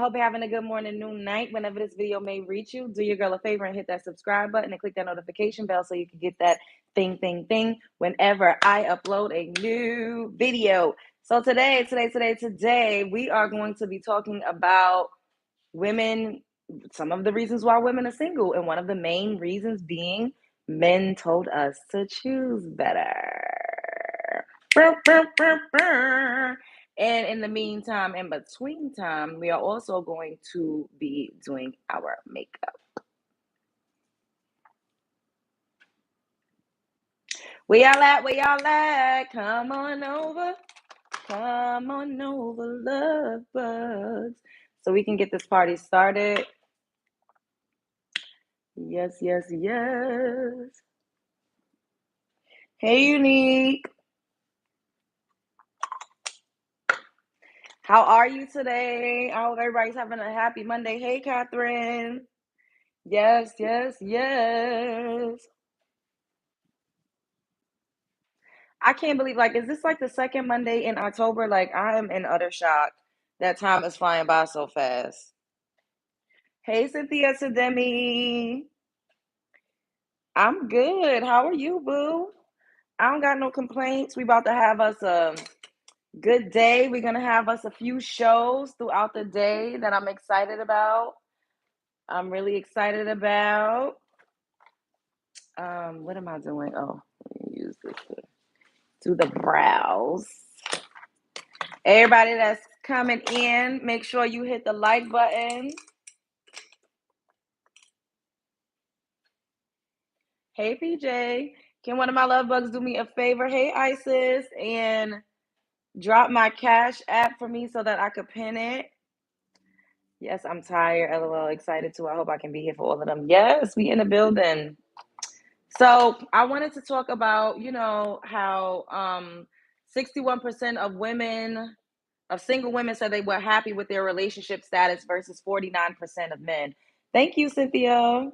hope you're having a good morning, noon, night, whenever this video may reach you. Do your girl a favor and hit that subscribe button and click that notification bell so you can get that thing whenever I upload a new video. So today, we are going to be talking about women, some of the reasons why women are single, and one of the main reasons being men told us to choose better. And in the meantime, in between time, we are also going to be doing our makeup. Where y'all at? Come on over, love bugs, so we can get this party started. Yes. Hey, Unique. How are you today? I hope everybody's having a happy Monday. Hey, Catherine. Yes. I can't believe, is this like the second Monday in October? I am in utter shock that time is flying by so fast. Hey, Cynthia Sedemi. I'm good. How are you, boo? I don't got no complaints. We about to have us a good day. We're going to have us a few shows throughout the day that I'm excited about. I'm really excited about. What am I doing? Oh, let me use this to do the brows. Everybody that's coming in, make sure you hit the like button. Hey, PJ. Can one of my love bugs do me a favor? Hey, Isis. And drop my Cash app for me so that I could pin it. Yes, I'm tired. LOL. Excited too. I hope I can be here for all of them. Yes, we in the building. So I wanted to talk about, how 61% of single women said they were happy with their relationship status versus 49% of men. Thank you, Cynthia.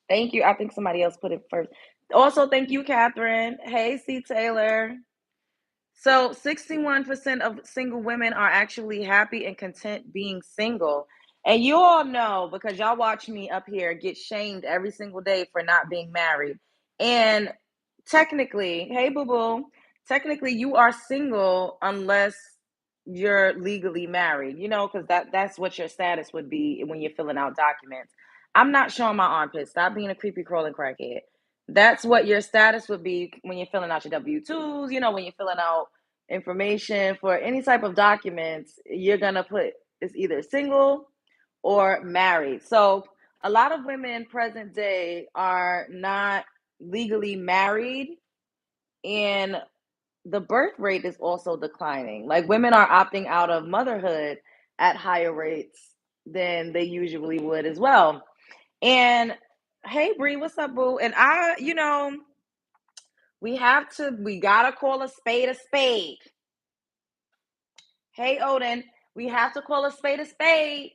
Thank you. I think somebody else put it first. Also, thank you, Catherine. Hey, C. Taylor. So 61% of single women are actually happy and content being single. And you all know, because y'all watch me up here get shamed every single day for not being married. And technically, hey, boo-boo, technically you are single unless you're legally married, because that's what your status would be when you're filling out documents. I'm not showing my armpits. Stop being a creepy crawling crackhead. That's what your status would be when you're filling out your W-2s, when you're filling out information for any type of documents, you're going to put it's either single or married. So a lot of women present day are not legally married, and the birth rate is also declining. Like, women are opting out of motherhood at higher rates than they usually would as well. And hey, Bree, what's up, boo? And we gotta call a spade a spade. Hey, Odin, we have to call a spade a spade.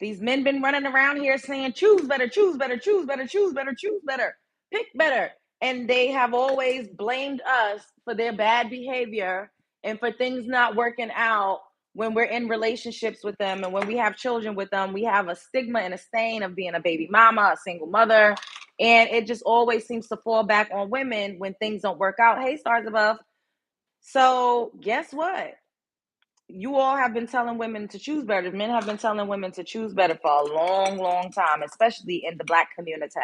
These men been running around here saying, choose better, pick better. And they have always blamed us for their bad behavior and for things not working out when we're in relationships with them. And when we have children with them, we have a stigma and a stain of being a baby mama, a single mother. And it just always seems to fall back on women when things don't work out. Hey, stars above. So guess what? You all have been telling women to choose better. Men have been telling women to choose better for a long time, especially in the Black community.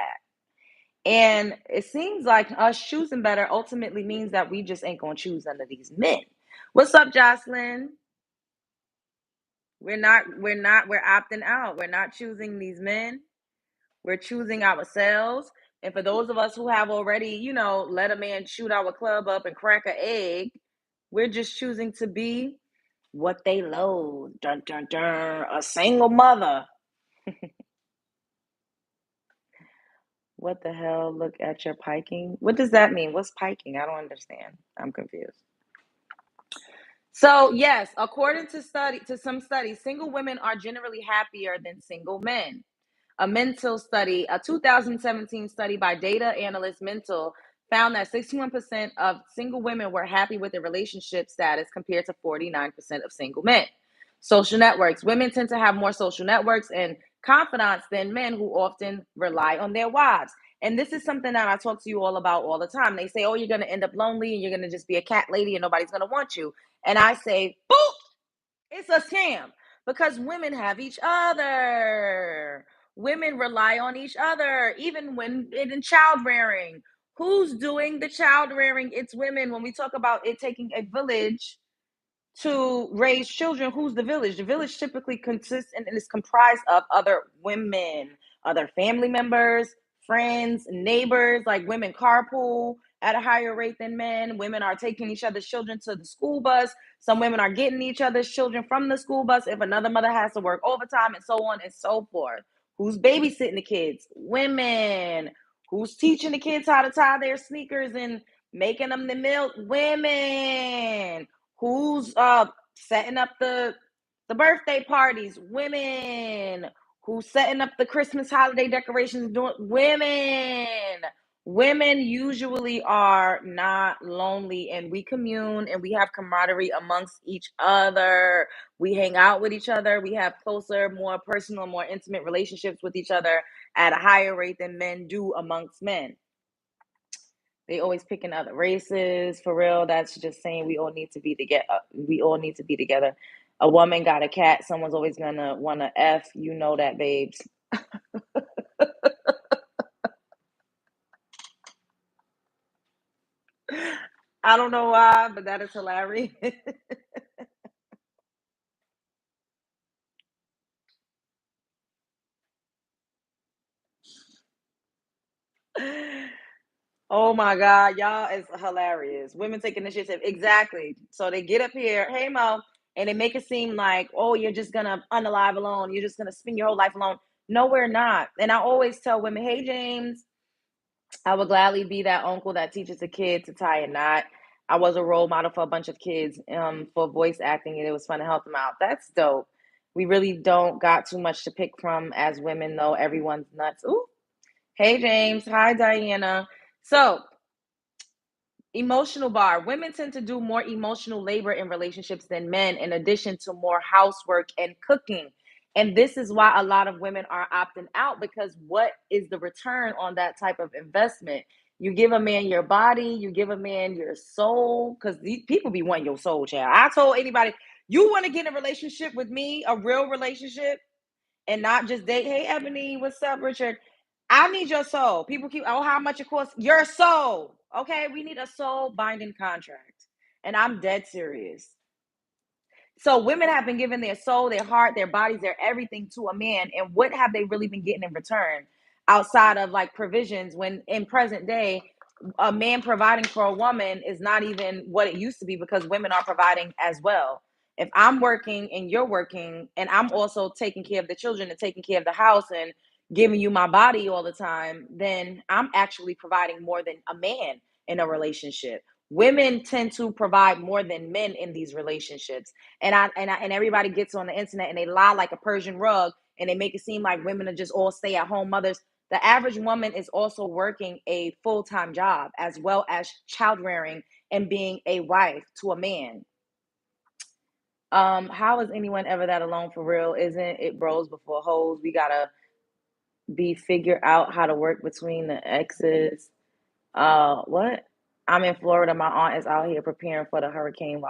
And it seems like us choosing better ultimately means that we just ain't gonna choose none of these men. What's up, Jocelyn? We're opting out. We're not choosing these men. We're choosing ourselves. And for those of us who have already, let a man shoot our club up and crack an egg, we're just choosing to be what they loathe. Dun, dun, dun. A single mother. What the hell? Look at your piking. What does that mean? What's piking? I don't understand. I'm confused. So yes, according to some studies, single women are generally happier than single men. A 2017 study by data analyst Mental found that 61% of single women were happy with their relationship status compared to 49% of single men. Social networks. Women tend to have more social networks and confidants than men who often rely on their wives. And this is something that I talk to you all about all the time. They say, oh, you're going to end up lonely and you're going to just be a cat lady and nobody's going to want you. And I say, boop, it's a scam because women have each other. Women rely on each other, even when in child rearing. Who's doing the child rearing? It's women. When we talk about it taking a village to raise children, who's the village? The village typically consists and is comprised of other women, other family members, friends, neighbors. Like women carpool at a higher rate than men. Women are taking each other's children to the school bus. Some women are getting each other's children from the school bus if another mother has to work overtime, and so on and so forth. Who's babysitting the kids? Women. Who's teaching the kids how to tie their sneakers and making them the milk? Women. Who's setting up the birthday parties? Women. Who's setting up the Christmas holiday decorations? Doing women. Women usually are not lonely, and we commune and we have camaraderie amongst each other. We hang out with each other. We have closer, more personal, more intimate relationships with each other at a higher rate than men do amongst men. They always picking other races. For real, that's just saying we all need to be together. We all need to be together. A woman got a cat. Someone's always gonna want to f. You know that, babes. I don't know why, but that is hilarious. Oh my God, y'all is hilarious. Women take initiative. Exactly. So they get up here, hey Mo, and they make it seem like, oh, you're just gonna unalive alone. You're just gonna spend your whole life alone. No, we're not. And I always tell women, hey James, I would gladly be that uncle that teaches a kid to tie a knot. I was a role model for a bunch of kids for voice acting, and it was fun to help them out. That's dope. We really don't got too much to pick from as women, though. Everyone's nuts. Ooh, hey James. Hi Diana. So emotional bar. Women tend to do more emotional labor in relationships than men, in addition to more housework and cooking. And this is why a lot of women are opting out because what is the return on that type of investment? You give a man your body, you give a man your soul, because these people be wanting your soul, child. I told anybody, you want to get in a relationship with me, a real relationship, and not just date. Hey, Ebony, what's up, Richard? I need your soul. People keep, oh, how much it costs? Your soul. Okay, we need a soul binding contract. And I'm dead serious. So women have been giving their soul, their heart, their bodies, their everything to a man. And what have they really been getting in return outside of like provisions when in present day, a man providing for a woman is not even what it used to be because women are providing as well. If I'm working and you're working and I'm also taking care of the children and taking care of the house and giving you my body all the time, then I'm actually providing more than a man in a relationship. Women tend to provide more than men in these relationships. And everybody gets on the internet and they lie like a Persian rug and they make it seem like women are just all stay at home mothers. The average woman is also working a full-time job as well as child rearing and being a wife to a man. How is anyone ever that alone for real? Isn't it bros before hoes? We gotta be figure out how to work between the exes. What? I'm in Florida. My aunt is out here preparing for the hurricane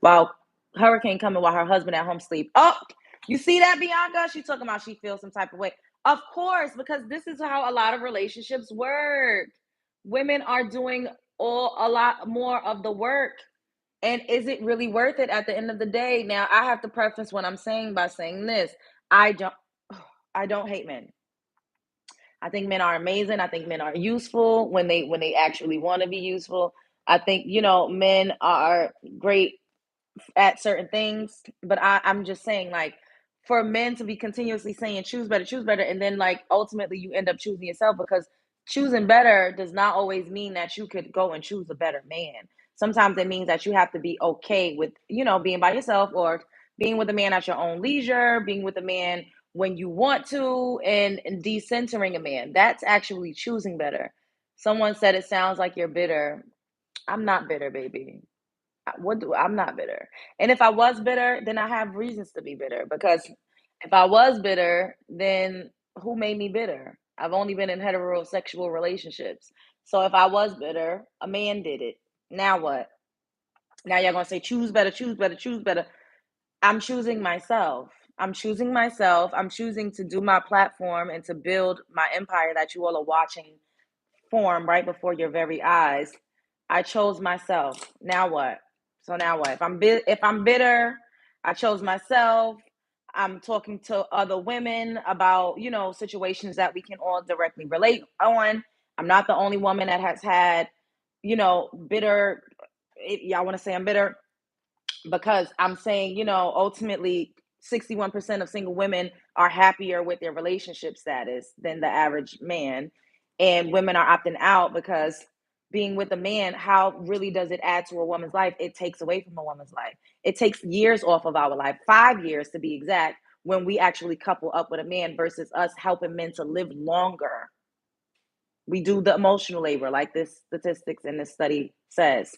while hurricane coming while her husband at home sleep. Oh, you see that, Bianca? She talking about she feels some type of way. Of course, because this is how a lot of relationships work. Women are doing a lot more of the work. And is it really worth it at the end of the day? Now, I have to preface what I'm saying by saying this. I don't I don't hate men. I think men are amazing. I think men are useful when they actually want to be useful. I think, men are great at certain things, but I'm just saying, like, for men to be continuously saying choose better, and then like ultimately you end up choosing yourself because choosing better does not always mean that you could go and choose a better man. Sometimes it means that you have to be okay with, being by yourself or being with a man at your own leisure, being with a man when you want to, and decentering a man. That's actually choosing better. Someone said it sounds like you're bitter. I'm not bitter, baby. I'm not bitter. And if I was bitter, then I have reasons to be bitter, because if I was bitter, then who made me bitter? I've only been in heterosexual relationships. So if I was bitter, a man did it. Now what? Now y'all gonna say choose better, choose better, choose better. I'm choosing myself. I'm choosing myself. I'm choosing to do my platform and to build my empire that you all are watching form right before your very eyes. I chose myself. Now what? So now what? If I'm bitter, I chose myself. I'm talking to other women about, situations that we can all directly relate on. I'm not the only woman that has had, bitter. Y'all want to say I'm bitter? Because I'm saying, ultimately 61% of single women are happier with their relationship status than the average man. And women are opting out because being with a man, how really does it add to a woman's life? It takes away from a woman's life. It takes years off of our life, 5 years to be exact, when we actually couple up with a man versus us helping men to live longer. We do the emotional labor, like this statistics in this study says.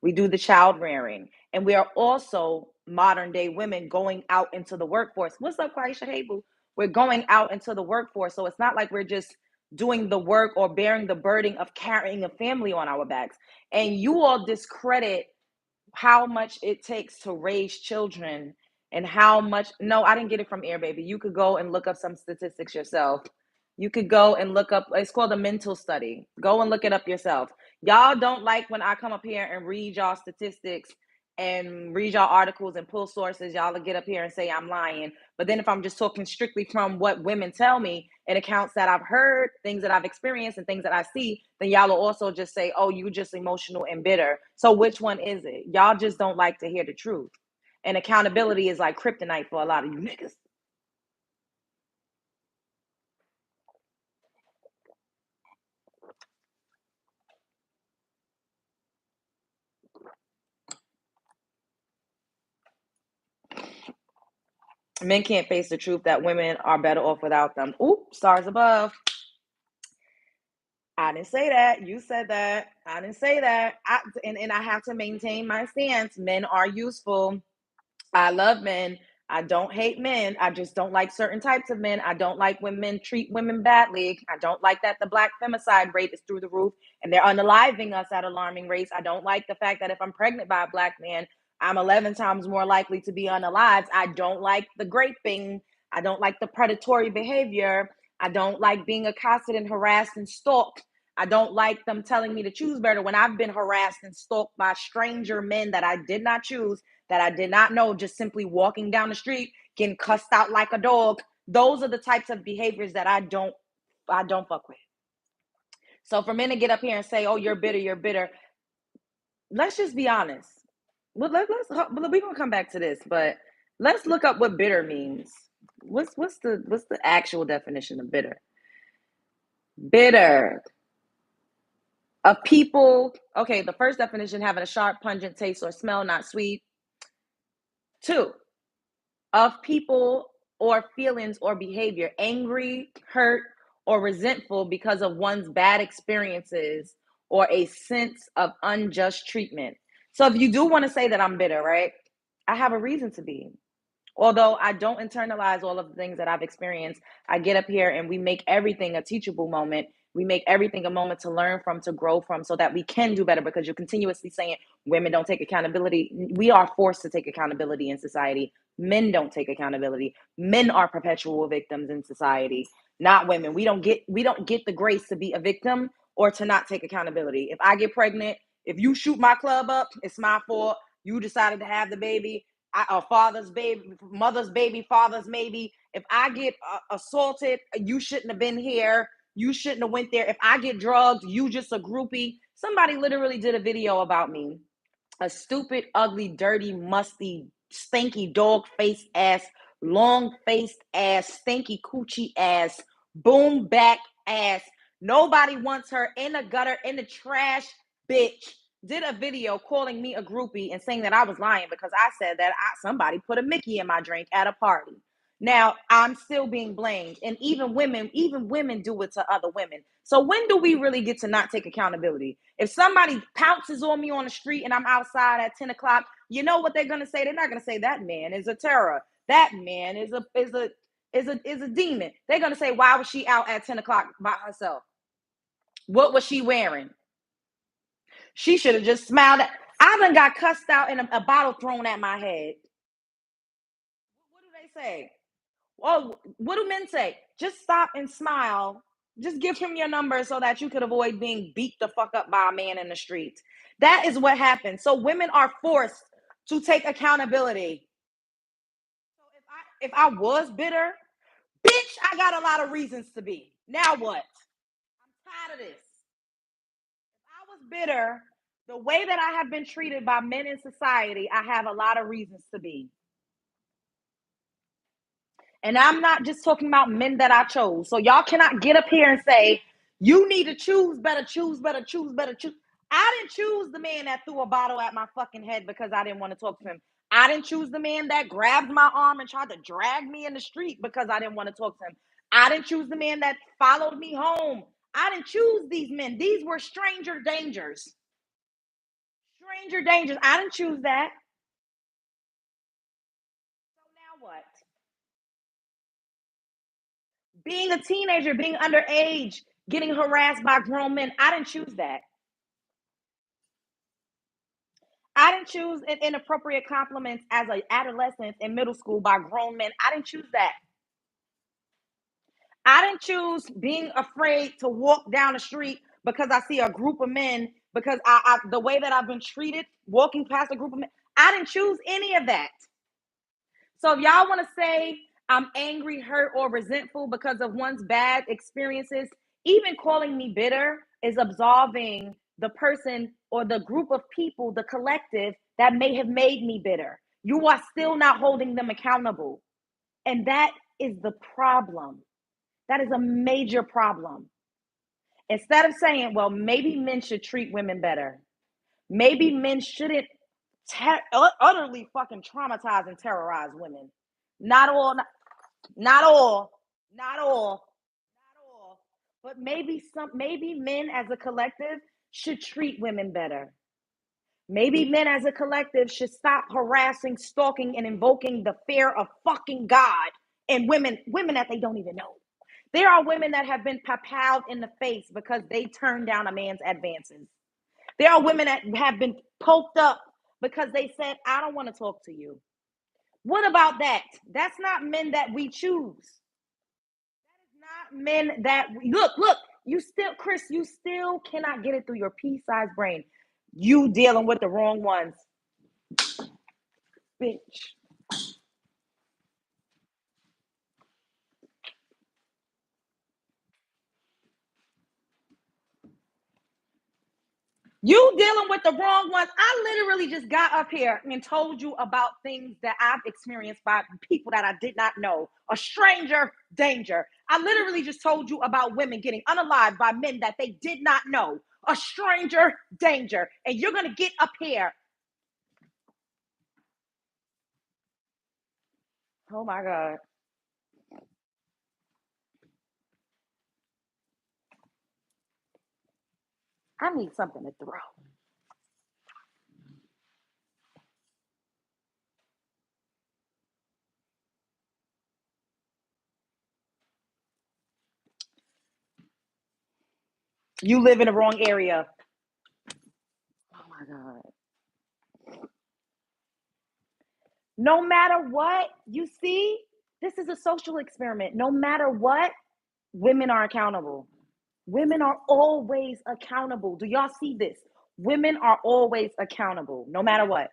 We do the child rearing, and we are also modern day women going out into the workforce. What's up, Kwaisha? Hey, boo. We're going out into the workforce. So it's not like we're just doing the work or bearing the burden of carrying a family on our backs. And you all discredit how much it takes to raise children, and how much. No, I didn't get it from Air Baby. You could go and look up some statistics yourself. You could go and look up, it's called a mental study. Go and look it up yourself. Y'all don't like when I come up here and read y'all statistics and read y'all articles and pull sources. Y'all will get up here and say I'm lying. But then if I'm just talking strictly from what women tell me and accounts that I've heard, things that I've experienced and things that I see, then y'all will also just say, oh, you just emotional and bitter. So which one is it? Y'all just don't like to hear the truth. And accountability is like kryptonite for a lot of you niggas. Men can't face the truth that women are better off without them. Oop, stars above. I didn't say that. You said that. I didn't say that. And I have to maintain my stance. Men are useful. I love men. I don't hate men. I just don't like certain types of men. I don't like when men treat women badly. I don't like that the black femicide rate is through the roof and they're unaliving us at alarming rates. I don't like the fact that if I'm pregnant by a black man, I'm 11 times more likely to be unalived. I don't like the raping. I don't like the predatory behavior. I don't like being accosted and harassed and stalked. I don't like them telling me to choose better when I've been harassed and stalked by stranger men that I did not choose, that I did not know, just simply walking down the street, getting cussed out like a dog. Those are the types of behaviors that I don't fuck with. So for men to get up here and say, "Oh, you're bitter," let's just be honest. Well, we're gonna come back to this, but let's look up what bitter means. What's the actual definition of bitter? Bitter, of people. Okay, the first definition: having a sharp, pungent taste or smell, not sweet. Two, of people or feelings or behavior, angry, hurt, or resentful because of one's bad experiences or a sense of unjust treatment. So if you do want to say that I'm bitter, right? I have a reason to be. Although I don't internalize all of the things that I've experienced, I get up here and we make everything a teachable moment. We make everything a moment to learn from, to grow from, so that we can do better, because you're continuously saying women don't take accountability. We are forced to take accountability in society. Men don't take accountability. Men are perpetual victims in society, not women. We don't get the grace to be a victim or to not take accountability. If I get pregnant, if you shoot my club up, it's my fault. You decided to have the baby. A father's baby, mother's baby, father's maybe. If I get assaulted, you shouldn't have been here. You shouldn't have went there. If I get drugged, you just a groupie. Somebody literally did a video about me. A stupid, ugly, dirty, musty, stinky, dog faced ass, long faced ass, stinky coochie ass, boom back ass. Nobody wants her, in the gutter, in the trash, bitch. Did a video calling me a groupie and saying that I was lying because I said that somebody put a Mickey in my drink at a party. Now I'm still being blamed. And even women do it to other women. So when do we really get to not take accountability? If somebody pounces on me on the street and I'm outside at 10 o'clock, you know what they're gonna say? They're not gonna say that man is a terror. That man is a demon. They're gonna say, why was she out at 10 o'clock by herself? What was she wearing? She should have just smiled at. I done got cussed out and a bottle thrown at my head. What do they say? Oh, what do men say? Just stop and smile. Just give him your number so that you could avoid being beat the fuck up by a man in the street. That is what happens. So women are forced to take accountability. So if I was bitter, bitch, I got a lot of reasons to be. Now what? I'm tired of this. If I was bitter, the way that I have been treated by men in society, I have a lot of reasons to be. And I'm not just talking about men that I chose. So y'all cannot get up here and say, you need to choose better, choose better, choose better, choose. I didn't choose the man that threw a bottle at my fucking head because I didn't want to talk to him. I didn't choose the man that grabbed my arm and tried to drag me in the street because I didn't want to talk to him. I didn't choose the man that followed me home. I didn't choose these men. These were stranger dangers. Stranger dangers. I didn't choose that. So now what? Being a teenager, being underage, getting harassed by grown men. I didn't choose that. I didn't choose inappropriate compliments as an adolescent in middle school by grown men. I didn't choose that. I didn't choose being afraid to walk down the street because I see a group of men, because the way that I've been treated walking past a group of men. I didn't choose any of that. So if y'all want to say I'm angry, hurt, or resentful because of one's bad experiences, even calling me bitter is absolving the person or the group of people, the collective that may have made me bitter. You are still not holding them accountable. And that is the problem. That is a major problem. Instead of saying, well, maybe men should treat women better, maybe men shouldn't utterly fucking traumatize and terrorize women. Not all, not all, not all, not all. But maybe men as a collective should treat women better. Maybe men as a collective should stop harassing, stalking, and invoking the fear of fucking God in women that they don't even know. There are women that have been papowed in the face because they turned down a man's advances. There are women that have been poked up because they said, I don't want to talk to you. What about that? That's not men that we choose. That is not men that look, you still, Chris, you still cannot get it through your pea-sized brain. You dealing with the wrong ones. Bitch. You dealing with the wrong ones. I literally just got up here and told you about things that I've experienced by people that I did not know. A stranger danger. I literally just told you about women getting unalived by men that they did not know. A stranger danger. And you're going to get up here. Oh my God. I need something to throw. You live in the wrong area. Oh my God. No matter what, you see, this is a social experiment. No matter what, women are accountable. Women are always accountable. Do y'all see this? Women are always accountable, no matter what.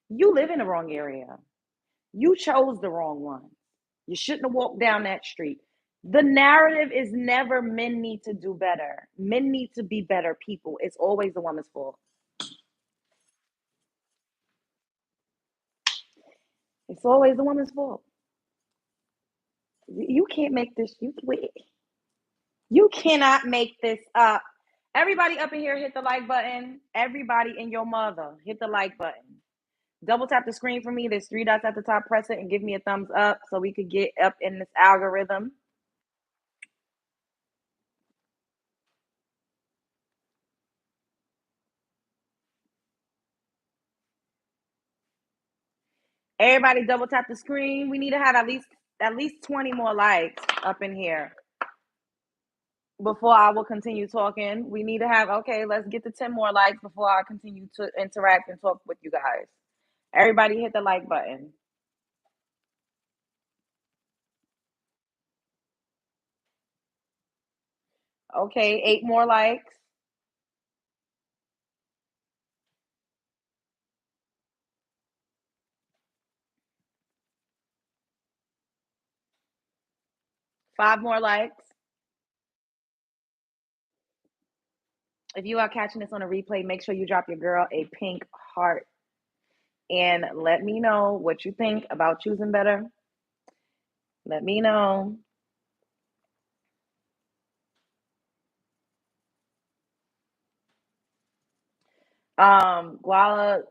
You live in the wrong area. You chose the wrong one. You shouldn't have walked down that street. The narrative is never men need to do better. Men need to be better people. It's always the woman's fault. It's always the woman's fault. You can't make this. You cannot make this up. Everybody up in here, hit the like button. Everybody in your mother, hit the like button. Double tap the screen for me. There's three dots at the top. Press it and give me a thumbs up so we could get up in this algorithm. Everybody double tap the screen. We need to have at least 20 more likes up in here before I will continue talking. We need to have, okay, let's get to 10 more likes before I continue to interact and talk with you guys. Everybody hit the like button. Okay, 8 more likes. 5 more likes. If you are catching this on a replay, make sure you drop your girl a pink heart and let me know what you think about choosing better. Let me know. Guala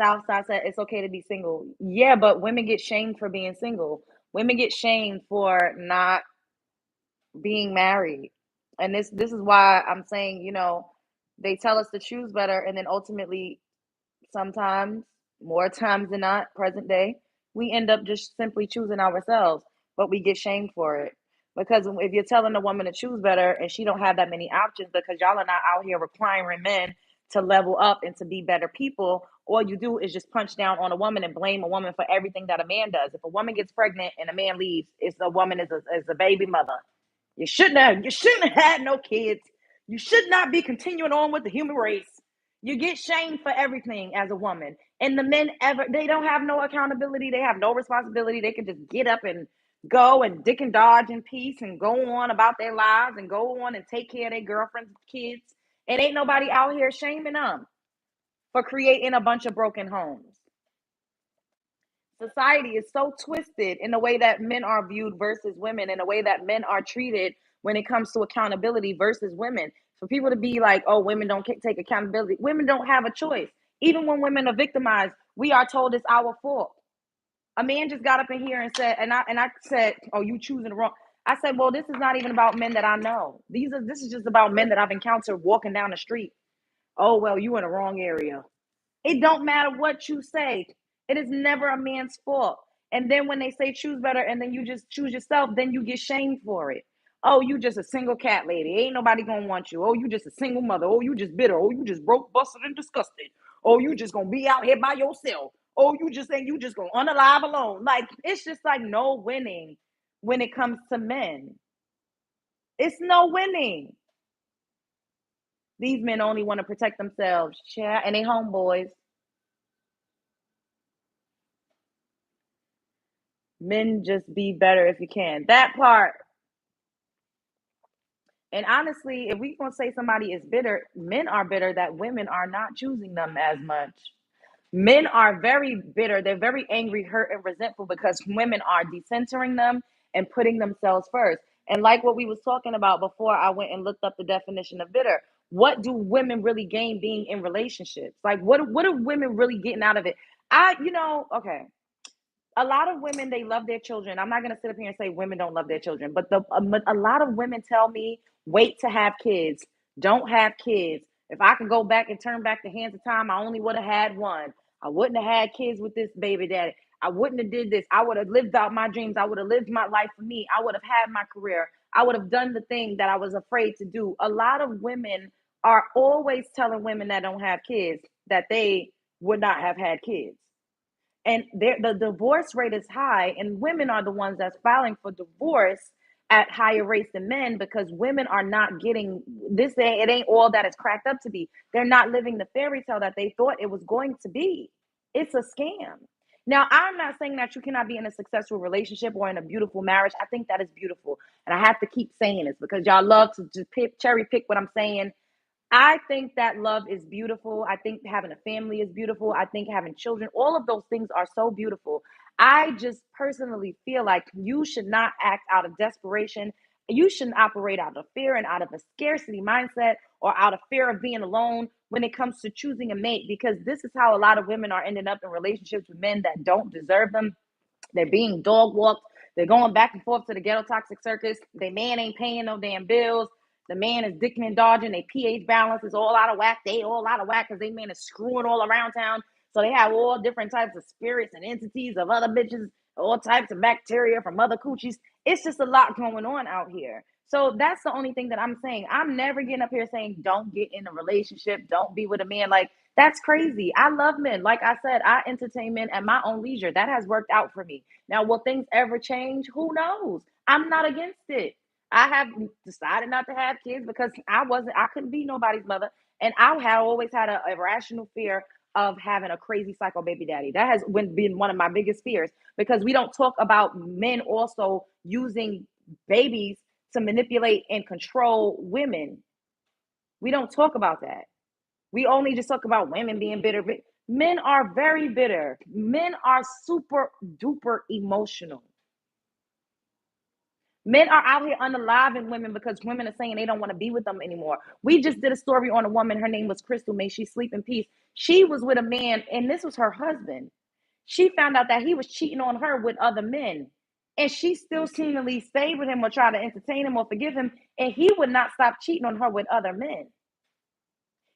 Southside said it's okay to be single. Yeah, but women get shamed for being single. Women get shamed for not being married. And this is why I'm saying, they tell us to choose better, and then ultimately sometimes, more times than not, present day, we end up just simply choosing ourselves, but we get shamed for it. Because if you're telling a woman to choose better and she don't have that many options because y'all are not out here requiring men to level up and to be better people, all you do is just punch down on a woman and blame a woman for everything that a man does. If a woman gets pregnant and a man leaves, it's a woman is a baby mother. You shouldn't have had no kids. You should not be continuing on with the human race. You get shamed for everything as a woman. And the men they don't have no accountability. They have no responsibility. They can just get up and go and dick and dodge in peace and go on about their lives and go on and take care of their girlfriends, kids. And ain't nobody out here shaming them for creating a bunch of broken homes. Society is so twisted in the way that men are viewed versus women, in the way that men are treated when it comes to accountability versus women. For people to be like, oh, women don't take accountability. Women don't have a choice. Even when women are victimized, we are told it's our fault. A man just got up in here and said, and I said, oh, you choosing the wrong. I said, well, this is not even about men that I know. This is just about men that I've encountered walking down the street. Oh, well, you in the wrong area. It don't matter what you say. It is never a man's fault. And then when they say choose better and then you just choose yourself, then you get shamed for it. Oh, you just a single cat lady. Ain't nobody gonna want you. Oh, you just a single mother. Oh, you just bitter. Oh, you just broke, busted, and disgusted. Oh, you just gonna be out here by yourself. Oh, you just gonna unalive alone. Like it's just like no winning when it comes to men. It's no winning. These men only want to protect themselves, yeah, and they homeboys. Men just be better if you can. That part. And honestly, if we gonna say somebody is bitter, men are bitter that women are not choosing them as much. Men are very bitter. They're very angry, hurt, and resentful because women are decentering them and putting themselves first. And like what we was talking about before, I went and looked up the definition of bitter. What do women really gain being in relationships? Like what are women really getting out of it? Okay, a lot of women, they love their children. I'm not going to sit up here and say women don't love their children, but a lot of women tell me wait to have kids, don't have kids. If I could go back and turn back the hands of time, I only would have had one. I wouldn't have had kids with this baby daddy. I wouldn't have did this. I would have lived out my dreams. I would have lived my life for me. I would have had my career. I would have done the thing that I was afraid to do. A lot of women are always telling women that don't have kids that they would not have had kids, and the divorce rate is high, and women are the ones that's filing for divorce at higher rates than men because women are not getting this. It ain't all that it's cracked up to be. They're not living the fairy tale that they thought it was going to be. It's a scam. Now, I'm not saying that you cannot be in a successful relationship or in a beautiful marriage. I think that is beautiful, and I have to keep saying this because y'all love to just cherry pick what I'm saying. I think that love is beautiful. I think having a family is beautiful. I think having children, all of those things are so beautiful. I just personally feel like you should not act out of desperation, You shouldn't operate out of fear and out of a scarcity mindset or out of fear of being alone when it comes to choosing a mate, because this is how a lot of women are ending up in relationships with men that don't deserve them. They're being dog walked. They're going back and forth to the ghetto toxic circus. Their man ain't paying no damn bills. The man is dicking and dodging. Their pH balance is all out of whack. They all out of whack because they man is screwing all around town. So they have all different types of spirits and entities of other bitches, all types of bacteria from other coochies. It's just a lot going on out here. So that's the only thing that I'm saying. I'm never getting up here saying don't get in a relationship, don't be with a man. Like, that's crazy. I love men. Like I said, I entertain men at my own leisure. That has worked out for me. Now, will things ever change? Who knows? I'm not against it. I have decided not to have kids because I couldn't be nobody's mother. And I had always had a irrational fear of having a crazy psycho baby daddy. That has been one of my biggest fears, because we don't talk about men also using babies to manipulate and control women. We don't talk about that. We only just talk about women being bitter. Men are very bitter. Men are super duper emotional. Men are out here unaliving women because women are saying they don't want to be with them anymore. We just did a story on a woman. Her name was Crystal. May she sleep in peace. She was with a man, and this was her husband. She found out that he was cheating on her with other men. And she still seemingly stayed with him or tried to entertain him or forgive him. And he would not stop cheating on her with other men.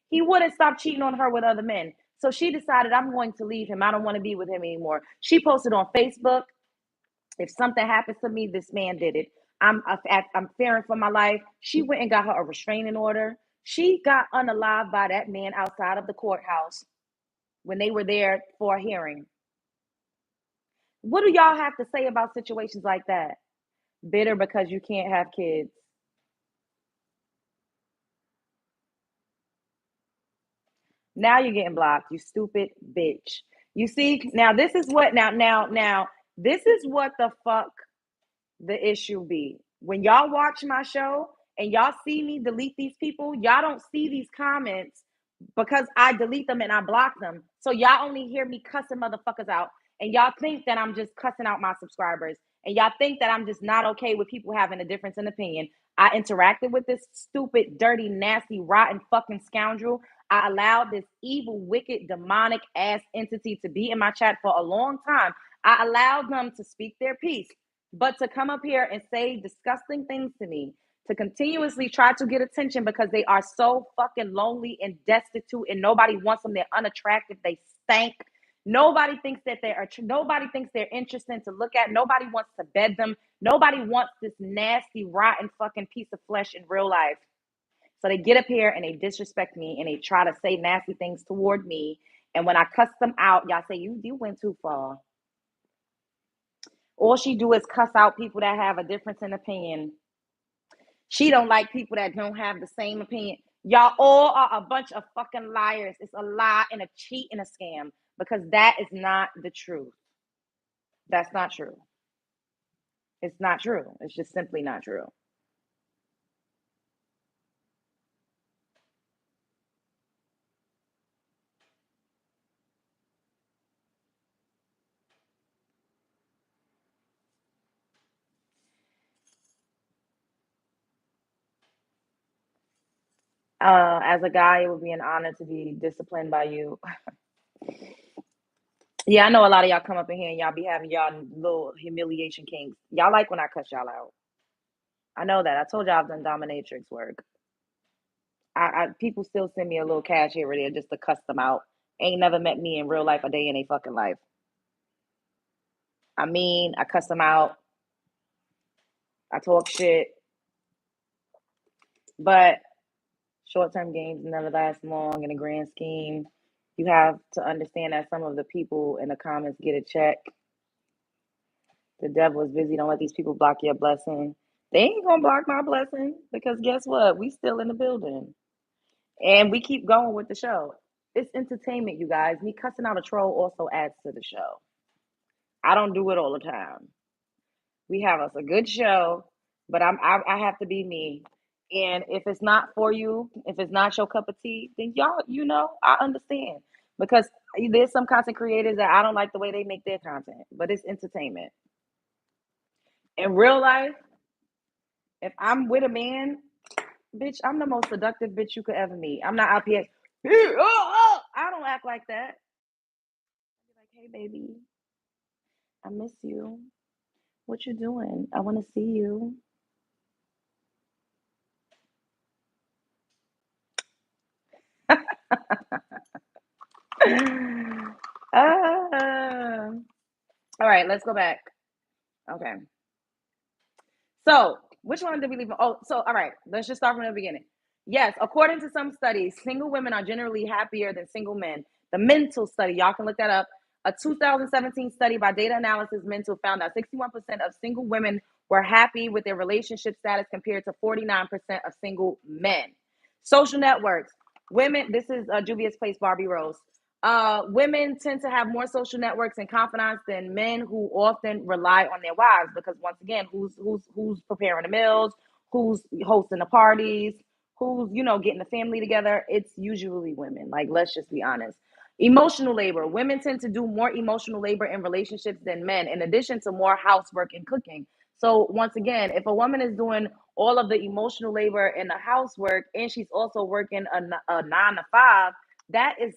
He wouldn't stop cheating on her with other men. So she decided, I'm going to leave him. I don't want to be with him anymore. She posted on Facebook, if something happens to me, this man did it. I'm fearing for my life. She went and got her a restraining order. She got unalived by that man outside of the courthouse when they were there for a hearing. What do y'all have to say about situations like that? Bitter because you can't have kids. Now you're getting blocked, you stupid bitch. You see, now this is what now this is what the fuck the issue be. When y'all watch my show and y'all see me delete these people, y'all don't see these comments because I delete them and I block them. So y'all only hear me cussing motherfuckers out. And y'all think that I'm just cussing out my subscribers. And y'all think that I'm just not okay with people having a difference in opinion. I interacted with this stupid, dirty, nasty, rotten fucking scoundrel. I allowed this evil, wicked, demonic ass entity to be in my chat for a long time. I allowed them to speak their piece. But to come up here and say disgusting things to me, to continuously try to get attention because they are so fucking lonely and destitute and nobody wants them, they're unattractive, they stank. Nobody thinks that they are, nobody thinks they're interesting to look at. Nobody wants to bed them. Nobody wants this nasty, rotten fucking piece of flesh in real life. So they get up here and they disrespect me and they try to say nasty things toward me. And when I cuss them out, y'all say, you went too far. All she do is cuss out people that have a difference in opinion. She don't like people that don't have the same opinion. Y'all all are a bunch of fucking liars. It's a lie and a cheat and a scam, because that is not the truth. That's not true. It's not true. It's just simply not true. As a guy, it would be an honor to be disciplined by you. Yeah, I know a lot of y'all come up in here and y'all be having y'all little humiliation kings. Y'all like when I cuss y'all out. I know that. I told y'all I've done dominatrix work. People still send me a little cash here or there just to cuss them out. Ain't never met me in real life a day in a fucking life. I mean, I cuss them out. I talk shit. But short-term gains never last long in the grand scheme. You have to understand that some of the people in the comments get a check. The devil is busy. Don't let these people block your blessing. They ain't gonna block my blessing, because guess what? We still in the building. And we keep going with the show. It's entertainment, you guys. Me cussing out a troll also adds to the show. I don't do it all the time. We have us a good show, but I have to be me. And if it's not for you, if it's not your cup of tea, then y'all, I understand. Because there's some content creators that I don't like the way they make their content, but it's entertainment. In real life, If I'm with a man, bitch, I'm the most seductive bitch you could ever meet. I'm not out here. I don't act like that. Be like, hey, baby, I miss you. What you doing? I want to see you. Ah. All right, let's go back. Okay. So, which one did we leave? Oh, so all right, let's just start from the beginning. Yes, according to some studies, single women are generally happier than single men. The mental study, y'all can look that up. A 2017 study by Data Analysis Mental found that 61% of single women were happy with their relationship status compared to 49% of single men. Social networks. Women, this is Juvia's Place, Barbie Rose. Women tend to have more social networks and confidants than men who often rely on their wives because once again, who's preparing the meals, who's hosting the parties, who's getting the family together. It's usually women. Like let's just be honest. Emotional labor. Women tend to do more emotional labor in relationships than men, in addition to more housework and cooking. So once again, if a woman is doing all of the emotional labor and the housework, and she's also working a 9 to 5, that is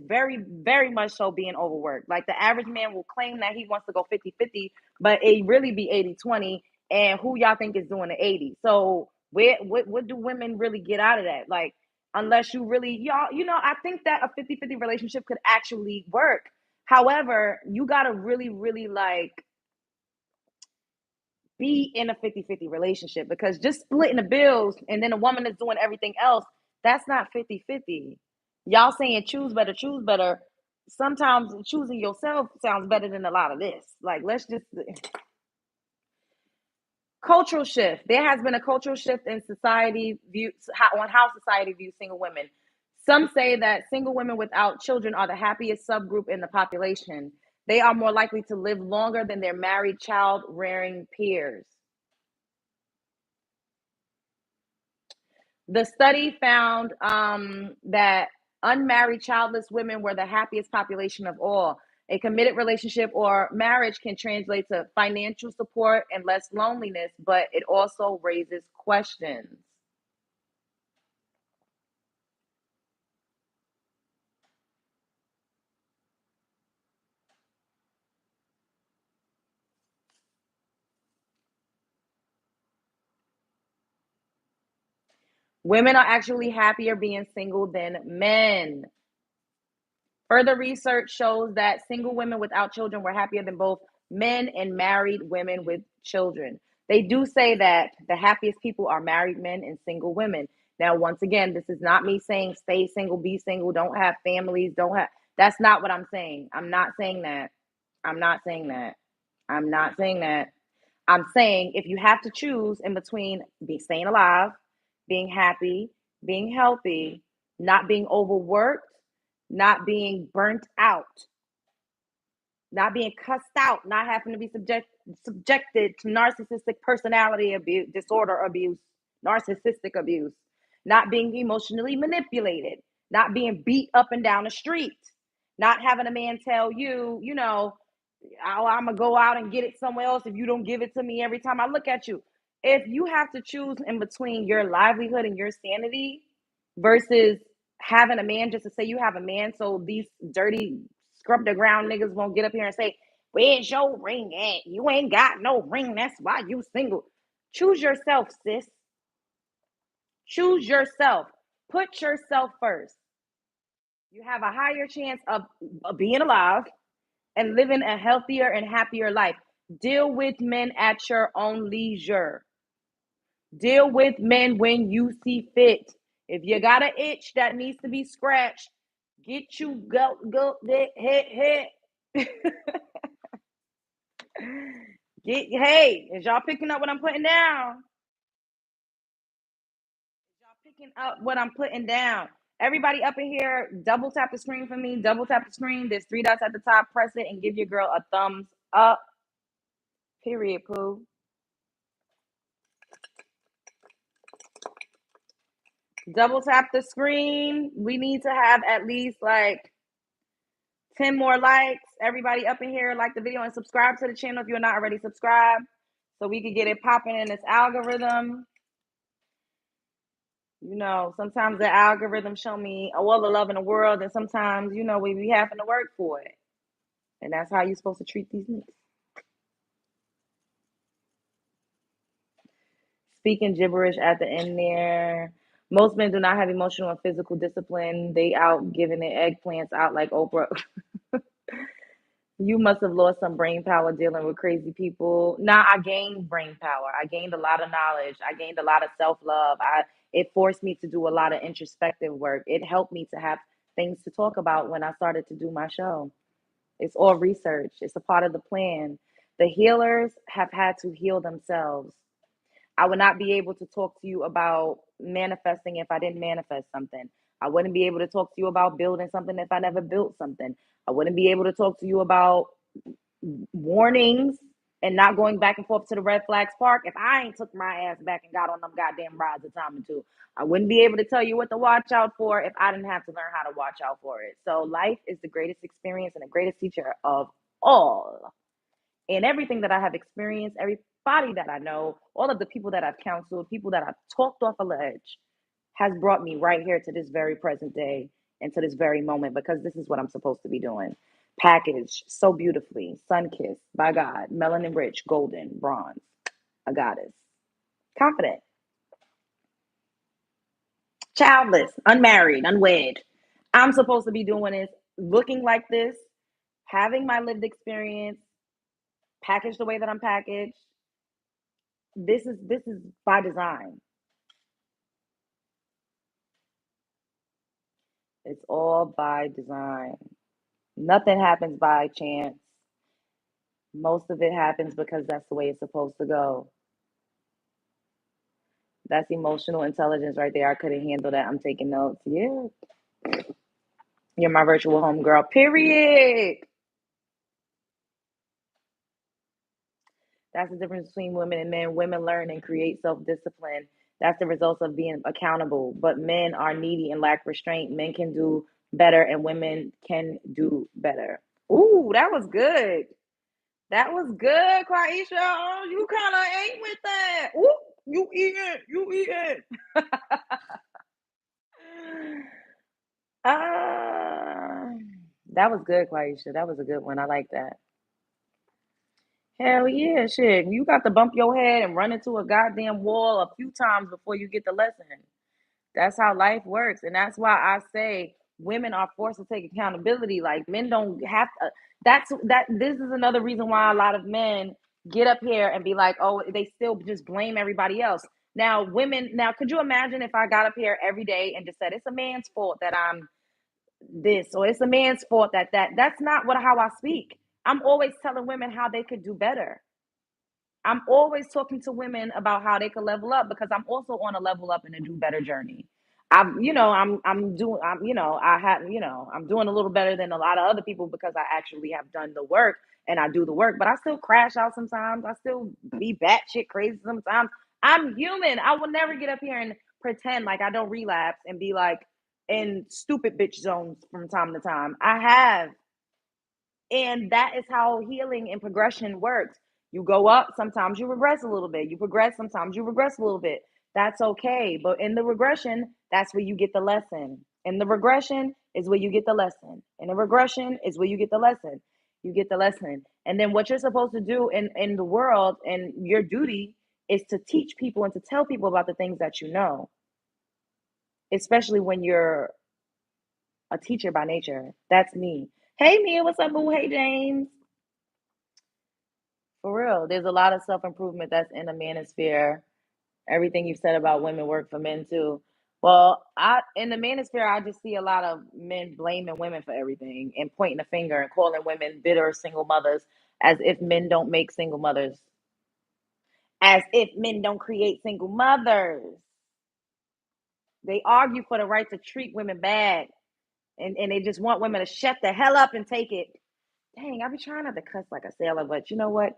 very very much so being overworked. Like the average man will claim that he wants to go 50-50, but it really be 80-20. And who y'all think is doing the 80? So what do women really get out of that? Like unless you really y'all I think that a 50-50 relationship could actually work. However, you got to really really like be in a 50-50 relationship, because just splitting the bills and then a woman is doing everything else, that's not 50-50. Y'all saying choose better. Sometimes choosing yourself sounds better than a lot of this. Like, let's just cultural shift. There has been a cultural shift in society view on how society views single women. Some say that single women without children are the happiest subgroup in the population. They are more likely to live longer than their married child rearing peers. The study found that unmarried childless women were the happiest population of all. A committed relationship or marriage can translate to financial support and less loneliness, but it also raises questions. Women are actually happier being single than men. Further research shows that single women without children were happier than both men and married women with children. They do say that the happiest people are married men and single women. Now, once again, this is not me saying stay single, be single, don't have families, don't have. That's not what I'm saying. I'm not saying that. I'm not saying that. I'm not saying that. I'm saying if you have to choose in between be staying alive, being happy, being healthy, not being overworked, not being burnt out, not being cussed out, not having to be subjected to narcissistic personality abuse, disorder abuse, narcissistic abuse, not being emotionally manipulated, not being beat up and down the street, not having a man tell you, oh, I'm gonna go out and get it somewhere else if you don't give it to me every time I look at you. If you have to choose in between your livelihood and your sanity versus having a man, just to say you have a man, so these dirty scrub the ground niggas won't get up here and say, "Where's your ring at? You ain't got no ring. That's why you single." Choose yourself, sis. Choose yourself. Put yourself first. You have a higher chance of being alive and living a healthier and happier life. Deal with men at your own leisure. Deal with men when you see fit. If you got an itch that needs to be scratched, get you go hit. Hey, is y'all picking up what I'm putting down? Y'all picking up what I'm putting down? Everybody up in here, double tap the screen for me. Double tap the screen. There's 3 dots at the top. Press it and give your girl a thumbs up. Period, poo. Double tap the screen. We need to have at least like 10 more likes. Everybody up in here, like the video and subscribe to the channel if you're not already subscribed. so we could get it popping in this algorithm. Sometimes the algorithm show me all the love in the world, and sometimes, we be having to work for it. And that's how you're supposed to treat these niggas. Speaking gibberish at the end there. Most men do not have emotional and physical discipline. They out giving their eggplants out like Oprah. You must have lost some brain power dealing with crazy people. Nah, I gained brain power. I gained a lot of knowledge. I gained a lot of self-love. It forced me to do a lot of introspective work. It helped me to have things to talk about when I started to do my show. It's all research. It's a part of the plan. The healers have had to heal themselves. I would not be able to talk to you about manifesting if I didn't manifest something. I wouldn't be able to talk to you about building something if I never built something. I wouldn't be able to talk to you about warnings and not going back and forth to the red flags park if I ain't took my ass back and got on them goddamn rides a time or two. I wouldn't be able to tell you what to watch out for if I didn't have to learn how to watch out for it. So life is the greatest experience and the greatest teacher of all. And everything that I have experienced, everybody that I know, all of the people that I've counseled, people that I've talked off a ledge, has brought me right here to this very present day and to this very moment, because this is what I'm supposed to be doing. Packaged so beautifully, sun kissed by God, melanin rich, golden, bronze, a goddess, confident, childless, unmarried, unwed. I'm supposed to be doing this, looking like this, having my lived experience, packaged the way that I'm packaged. This is by design. It's all by design. Nothing happens by chance. Most of it happens because that's the way it's supposed to go. That's emotional intelligence right there. I couldn't handle that. I'm taking notes. Yeah. You're my virtual home girl. Period. That's the difference between women and men. Women learn and create self discipline. That's the result of being accountable. But men are needy and lack restraint. Men can do better and women can do better. Ooh, that was good. That was good, Quaisha. Oh, you kind of ain't with that. Ooh, you eating. You eating. Ah, that was good, Quaisha. That was a good one. I like that. Hell yeah, shit. You got to bump your head and run into a goddamn wall a few times before you get the lesson. That's how life works. And that's why I say women are forced to take accountability. Like men don't have to. This is another reason why a lot of men get up here and be like, oh, they still just blame everybody else. Now, could you imagine if I got up here every day and just said it's a man's fault that I'm this, or it's a man's fault that's not how I speak. I'm always telling women how they could do better. I'm always talking to women about how they could level up, because I'm also on a level up and a do better journey. I'm doing a little better than a lot of other people because I actually have done the work and I do the work, but I still crash out sometimes. I still be batshit crazy sometimes. I'm human. I will never get up here and pretend like I don't relapse and be like in stupid bitch zones from time to time. I have, and that is how healing and progression works. You go up, sometimes you regress a little bit. You progress, sometimes you regress a little bit. That's okay. But in the regression, that's where you get the lesson. In the regression is where you get the lesson. In the regression is where you get the lesson. You get the lesson. And then what you're supposed to do in the world and your duty is to teach people and to tell people about the things that you know, especially when you're a teacher by nature. That's me. Hey, Mia, what's up, boo? Hey, James. For real, there's a lot of self improvement that's in the manosphere. Everything you've said about women work for men too. Well, I in the manosphere, I just see a lot of men blaming women for everything and pointing a finger and calling women bitter single mothers, as if men don't make single mothers, as if men don't create single mothers. They argue for the right to treat women bad, and they just want women to shut the hell up and take it. Dang, I be trying not to cuss like a sailor, but you know what?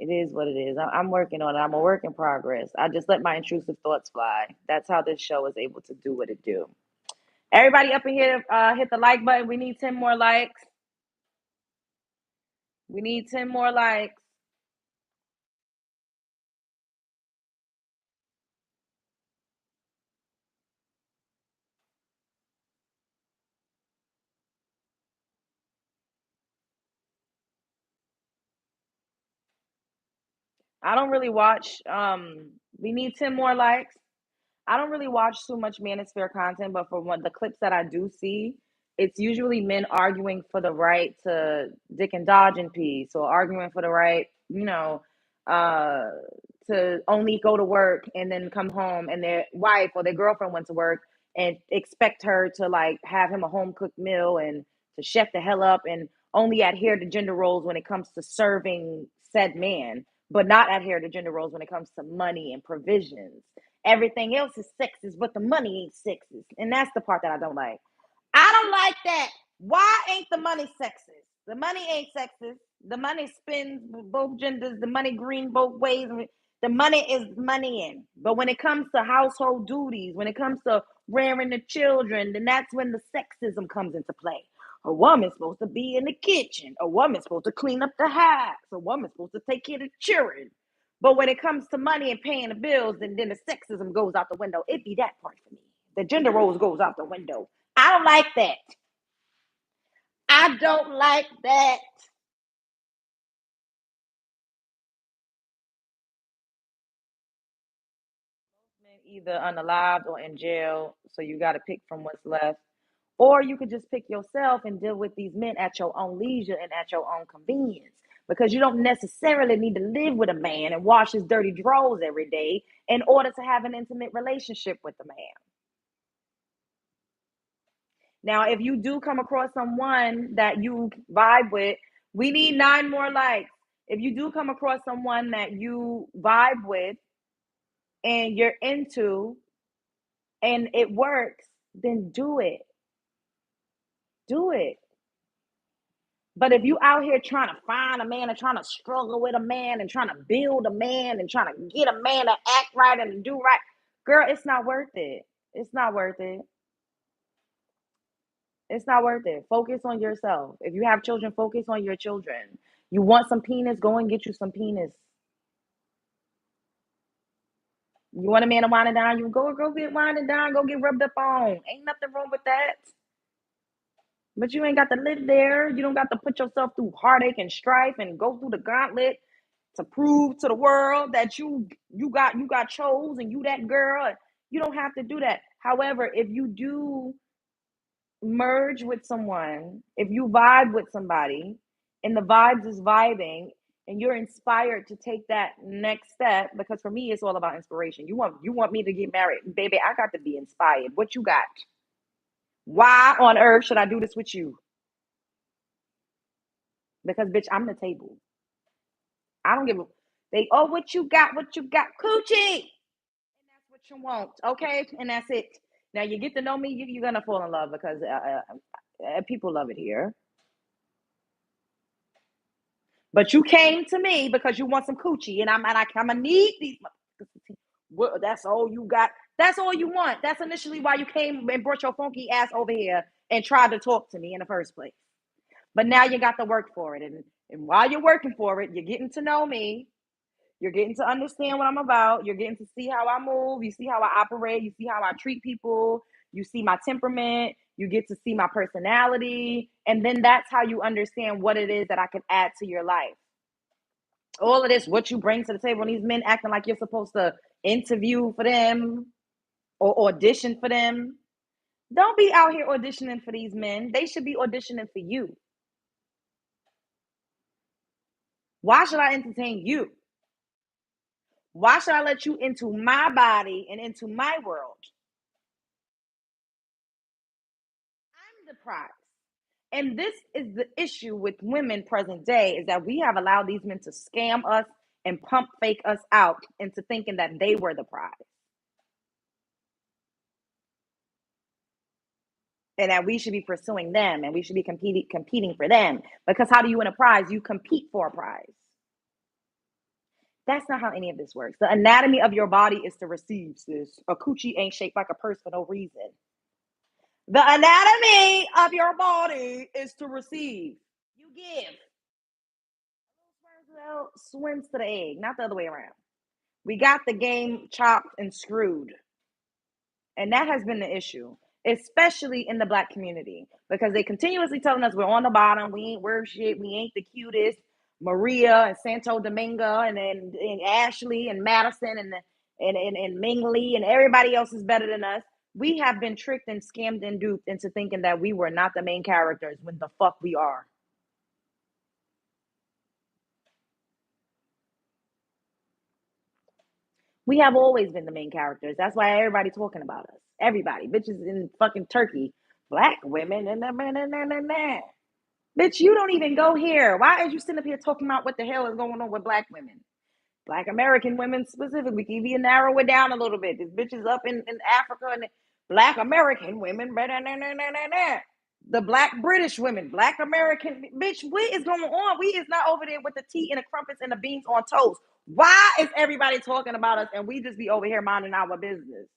It is what it is. I'm working on it. I'm a work in progress. I just let my intrusive thoughts fly. That's how this show is able to do what it do. Everybody up in here, hit the like button. We need 10 more likes. We need 10 more likes. I don't really watch. We need 10 more likes. I don't really watch too much manosphere content, but for the clips that I do see, it's usually men arguing for the right to dick and dodge in peace, or arguing for the right, uh, to only go to work and then come home and their wife or their girlfriend went to work and expect her to like have him a home cooked meal and to chef the hell up and only adhere to gender roles when it comes to serving said man, but not adhere to gender roles when it comes to money and provisions. Everything else is sexist, but the money ain't sexist. And that's the part that I don't like. I don't like that. Why ain't the money sexist? The money ain't sexist. The money spins both genders. The money green both ways. The money is money in. But when it comes to household duties, when it comes to rearing the children, then that's when the sexism comes into play. A woman's supposed to be in the kitchen. A woman's supposed to clean up the house. A woman's supposed to take care of the children. But when it comes to money and paying the bills, then the sexism goes out the window. It be that part for me. The gender roles goes out the window. I don't like that. I don't like that. Either unalived or in jail, so you got to pick from what's left. Or you could just pick yourself and deal with these men at your own leisure and at your own convenience. Because you don't necessarily need to live with a man and wash his dirty drawers every day in order to have an intimate relationship with the man. Now, if you do come across someone that you vibe with, we need 9 more likes. If you do come across someone that you vibe with and you're into and it works, then do it. Do it. But if you out here trying to find a man and trying to struggle with a man and trying to build a man and trying to get a man to act right and to do right, girl, it's not worth it. It's not worth it. It's not worth it. Focus on yourself. If you have children, focus on your children. You want some penis, go and get you some penis. You want a man to wind it down, you go get winded down, go get rubbed up on. Ain't nothing wrong with that. But you ain't got to live there. You don't got to put yourself through heartache and strife and go through the gauntlet to prove to the world that you got chose and you that girl. You don't have to do that. However, if you do merge with someone, if you vibe with somebody and the vibes is vibing and you're inspired to take that next step, because for me it's all about inspiration. You want me to get married, baby, I got to be inspired. What you got? Why on earth should I do this with you? Because bitch, I'm the table. I don't give a they oh what you got coochie, and that's what you want, okay, and that's it. Now you get to know me, you're gonna fall in love because people love it here. But you came to me because you want some coochie, and I'm gonna need these. Well, that's all you got. That's all you want. That's initially why you came and brought your funky ass over here and tried to talk to me in the first place. But now you got to work for it, and while you're working for it, you're getting to know me. You're getting to understand what I'm about. You're getting to see how I move. You see how I operate. You see how I treat people. You see my temperament. You get to see my personality. And then that's how you understand what it is that I can add to your life. All of this, what you bring to the table, and these men acting like you're supposed to interview for them or audition for them. Don't be out here auditioning for these men. They should be auditioning for you. Why should I entertain you? Why should I let you into my body and into my world? I'm the prize. And this is the issue with women present day, is that we have allowed these men to scam us and pump fake us out into thinking that they were the prize. And that we should be pursuing them and we should be competing for them. Because how do you win a prize? You compete for a prize. That's not how any of this works. The anatomy of your body is to receive, sis. A coochie ain't shaped like a purse for no reason. The anatomy of your body is to receive. You give. Well, swims to the egg, not the other way around. We got the game chopped and screwed. And that has been the issue, especially in the Black community, because they continuously telling us we're on the bottom, we ain't worth shit, we ain't the cutest. Maria and Santo Domingo and Ashley and Madison and Ming Lee and everybody else is better than us. We have been tricked and scammed and duped into thinking that we were not the main characters when the fuck we are. We have always been the main characters. That's why everybody's talking about us. Everybody, bitches in fucking Turkey, black women, and bitch, you don't even go here. Why is you sitting up here talking about what the hell is going on with black women? Black American women specifically. Can you narrow it down a little bit? This bitch is up in Africa and Black American women. The Black British women, Black American bitch. What is going on? We is not over there with the tea and the crumpets and the beans on toast. Why is everybody talking about us and we just be over here minding our business?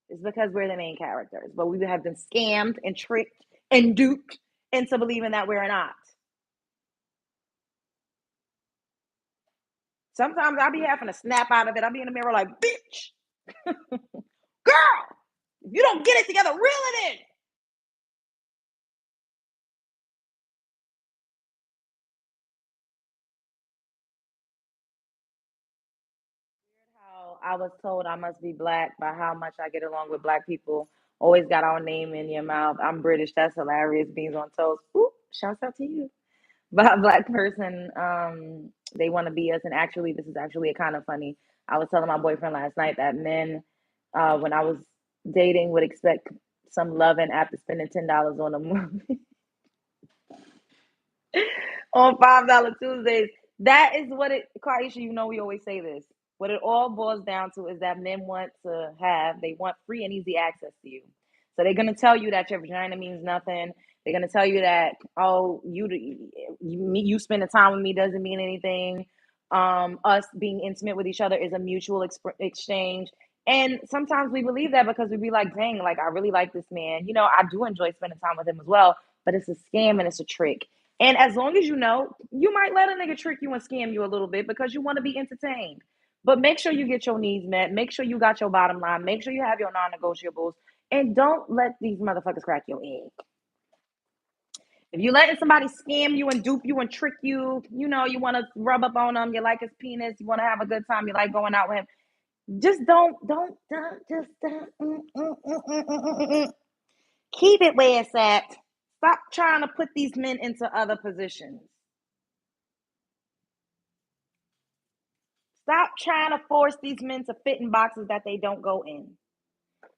It's because we're the main characters, but we have been scammed and tricked and duped into believing that we're not. Sometimes I'll be having to snap out of it. I'll be in the mirror like, bitch, girl, if you don't get it together, reel it in. How I was told I must be black by how much I get along with black people. Always got our name in your mouth. I'm British. That's hilarious. Beans on toast. Ooh, shouts out to you. By a black person, they want to be us. And actually, this is actually a kind of funny. I was telling my boyfriend last night that men, when I was dating, would expect some loving after spending $10 on a movie. On $5 Tuesdays. That is what it, Quaisha, you know, we always say this. What it all boils down to is that men want to have, they want free and easy access to you. So they're going to tell you that your vagina means nothing. They're going to tell you that, oh, you spending time with me doesn't mean anything. Us being intimate with each other is a mutual exchange. And sometimes we believe that because we be like, dang, like, I really like this man. You know, I do enjoy spending time with him as well, but it's a scam and it's a trick. And as long as you know, you might let a nigga trick you and scam you a little bit because you want to be entertained. But make sure you get your needs met. Make sure you got your bottom line. Make sure you have your non-negotiables. And don't let these motherfuckers crack your egg. If you letting somebody scam you and dupe you and trick you, you know, you want to rub up on them, you like his penis, you want to have a good time, you like going out with him. Just don't, keep it where it's at. Stop trying to put these men into other positions. Stop trying to force these men to fit in boxes that they don't go in.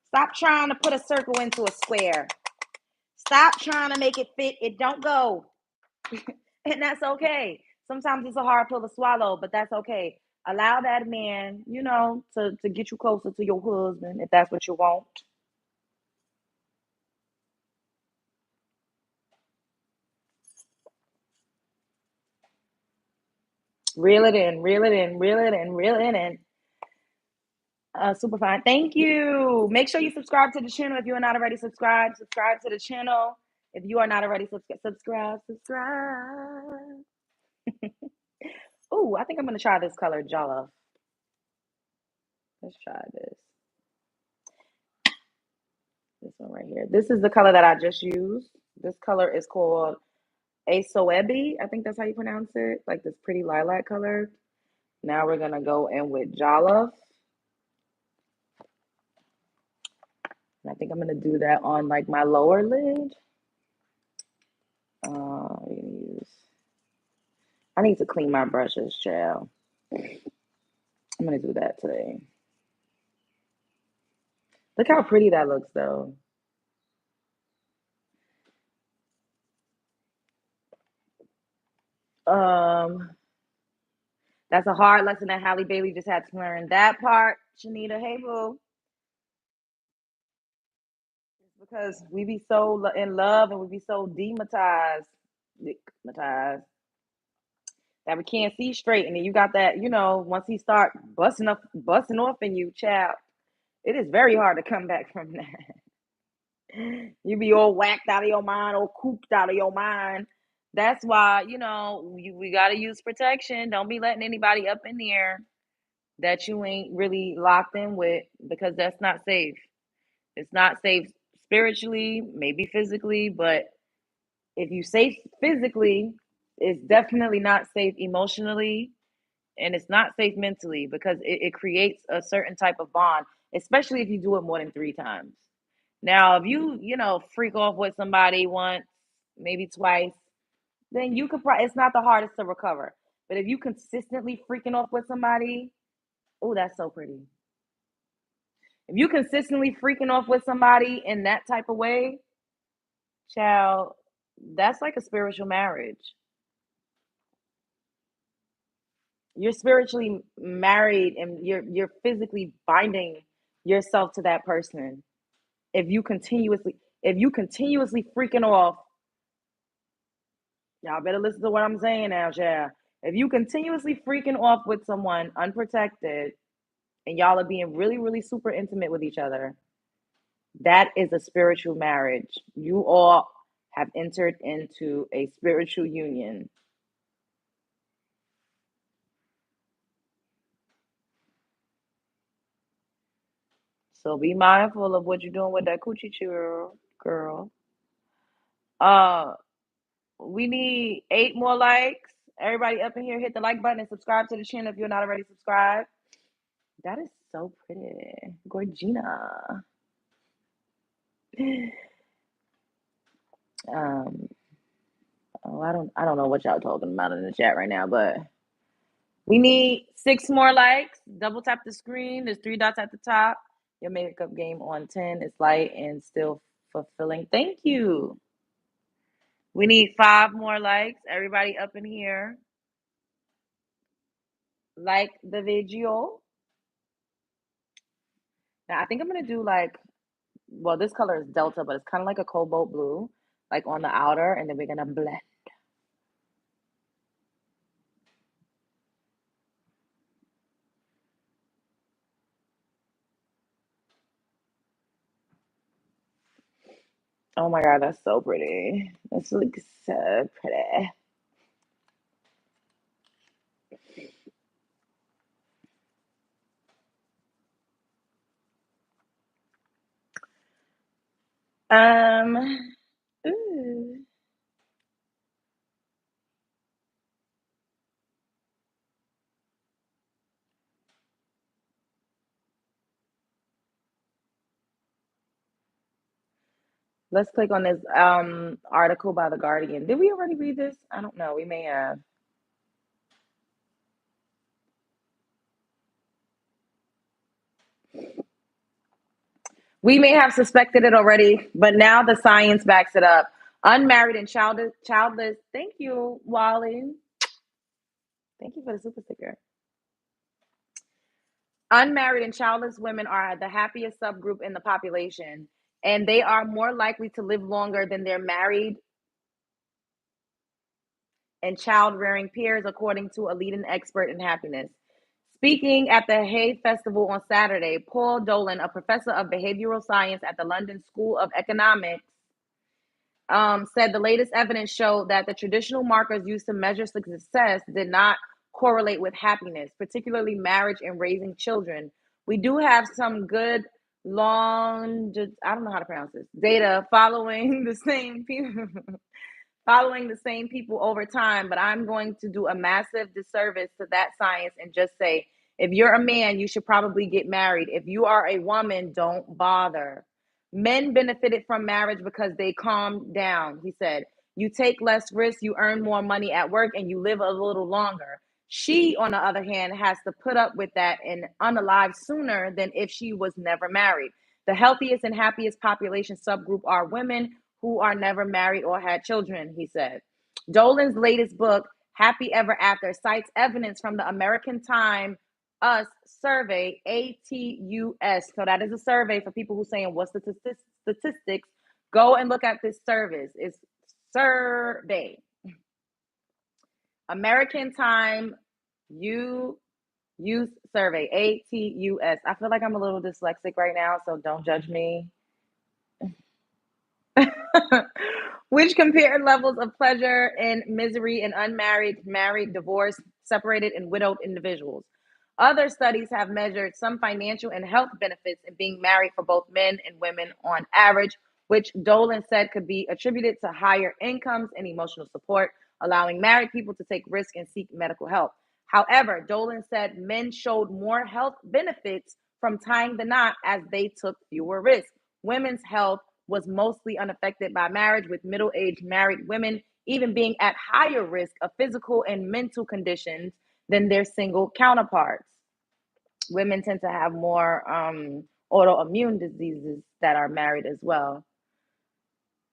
Stop trying to put a circle into a square. Stop trying to make it fit. It don't go. And that's okay. Sometimes it's a hard pill to swallow, but that's okay. Allow that man, you know, to get you closer to your husband if that's what you want. Reel it in, reel it in, reel it in, reel it in. Super fine. Thank you. Make sure you subscribe to the channel if you are not already subscribed. Subscribe to the channel if you are not already subscribe. Oh, I think I'm gonna try this color, Jollof. Let's try this. This one right here. This is the color that I just used. This color is called Asoebi. I think that's how you pronounce it. Like this pretty lilac color. Now we're gonna go in with Jollof. And I think I'm gonna do that on like my lower lid. Use. I need to clean my brushes, child. I'm gonna do that today. Look how pretty that looks, though. Um, that's a hard lesson that Halle Bailey just had to learn. That part, Shanita, hey boo, because we be so in love and we be so dematized that we can't see straight. And then you got that, you know, once he start busting off in you, child, it is very hard to come back from that. You be all whacked out of your mind, all cooped out of your mind. That's why, you know, we got to use protection. Don't be letting anybody up in there that you ain't really locked in with because that's not safe. It's not safe spiritually, maybe physically, but if you safe physically, It's definitely not safe emotionally, and it's not safe mentally because it creates a certain type of bond, especially if you do it more than 3 times. Now, if you freak off with somebody once, maybe twice, then you could probably, it's not the hardest to recover. But if you consistently freaking off with somebody, oh, that's so pretty. If you consistently freaking off with somebody in that type of way, child, that's like a spiritual marriage. You're spiritually married and you're physically binding yourself to that person. If you continuously freaking off, y'all better listen to what I'm saying now, child. If you continuously freaking off with someone unprotected and y'all are being really, really super intimate with each other, that is a spiritual marriage. You all have entered into a spiritual union. So be mindful of what you're doing with that coochie chew, girl. Uh, we need 8 more likes. Everybody up in here, hit the like button and subscribe to the channel if you're not already subscribed. That is so pretty, Gorgina. Um, oh, I don't know what y'all talking about in the chat right now, but we need 6 more likes. Double tap the screen. There's 3 dots at the top. Your makeup game on 10 is light and still fulfilling. Thank you. We need 5 more likes. Everybody up in here, like the video. Now I think I'm gonna do like, well, this color is Delta, but it's kind of like a cobalt blue, like on the outer, and then we're gonna blend. Oh my God, that's so pretty. This looks so pretty. Um, ooh. Let's click on this article by The Guardian. Did we already read this? I don't know. We may have. We may have suspected it already, but now the science backs it up. Unmarried and childless. Thank you, Wally. Thank you for the super sticker. Unmarried and childless women are the happiest subgroup in the population, and they are more likely to live longer than their married and child rearing peers, according to a leading expert in happiness. Speaking at the Hay Festival on Saturday, Paul Dolan, a professor of behavioral science at the London School of Economics, said the latest evidence showed that the traditional markers used to measure success did not correlate with happiness, particularly marriage and raising children. We do have some good I don't know how to pronounce this, data following the same people. Following the same people over time, but I'm going to do a massive disservice to that science and just say, if you're a man, you should probably get married. If you are a woman, don't bother. Men benefited from marriage because they calmed down, he said. You take less risks, you earn more money at work, and you live a little longer. She, on the other hand, has to put up with that and unalive sooner than if she was never married. The healthiest and happiest population subgroup are women who are never married or had children, he said. Dolan's latest book, Happy Ever After, cites evidence from the American Time Us survey, ATUS. So that is a survey for people who are saying, what's the statistics? Go and look at this service. It's survey. American Time Youth Survey, ATUS. I feel like I'm a little dyslexic right now, so don't judge me. Which compared levels of pleasure and misery in unmarried, married, divorced, separated, and widowed individuals. Other studies have measured some financial and health benefits in being married for both men and women on average, which Dolan said could be attributed to higher incomes and emotional support. allowing married people to take risks and seek medical help. However, Dolan said men showed more health benefits from tying the knot as they took fewer risks. Women's health was mostly unaffected by marriage, with middle aged married women even being at higher risk of physical and mental conditions than their single counterparts. Women tend to have more autoimmune diseases that are married as well.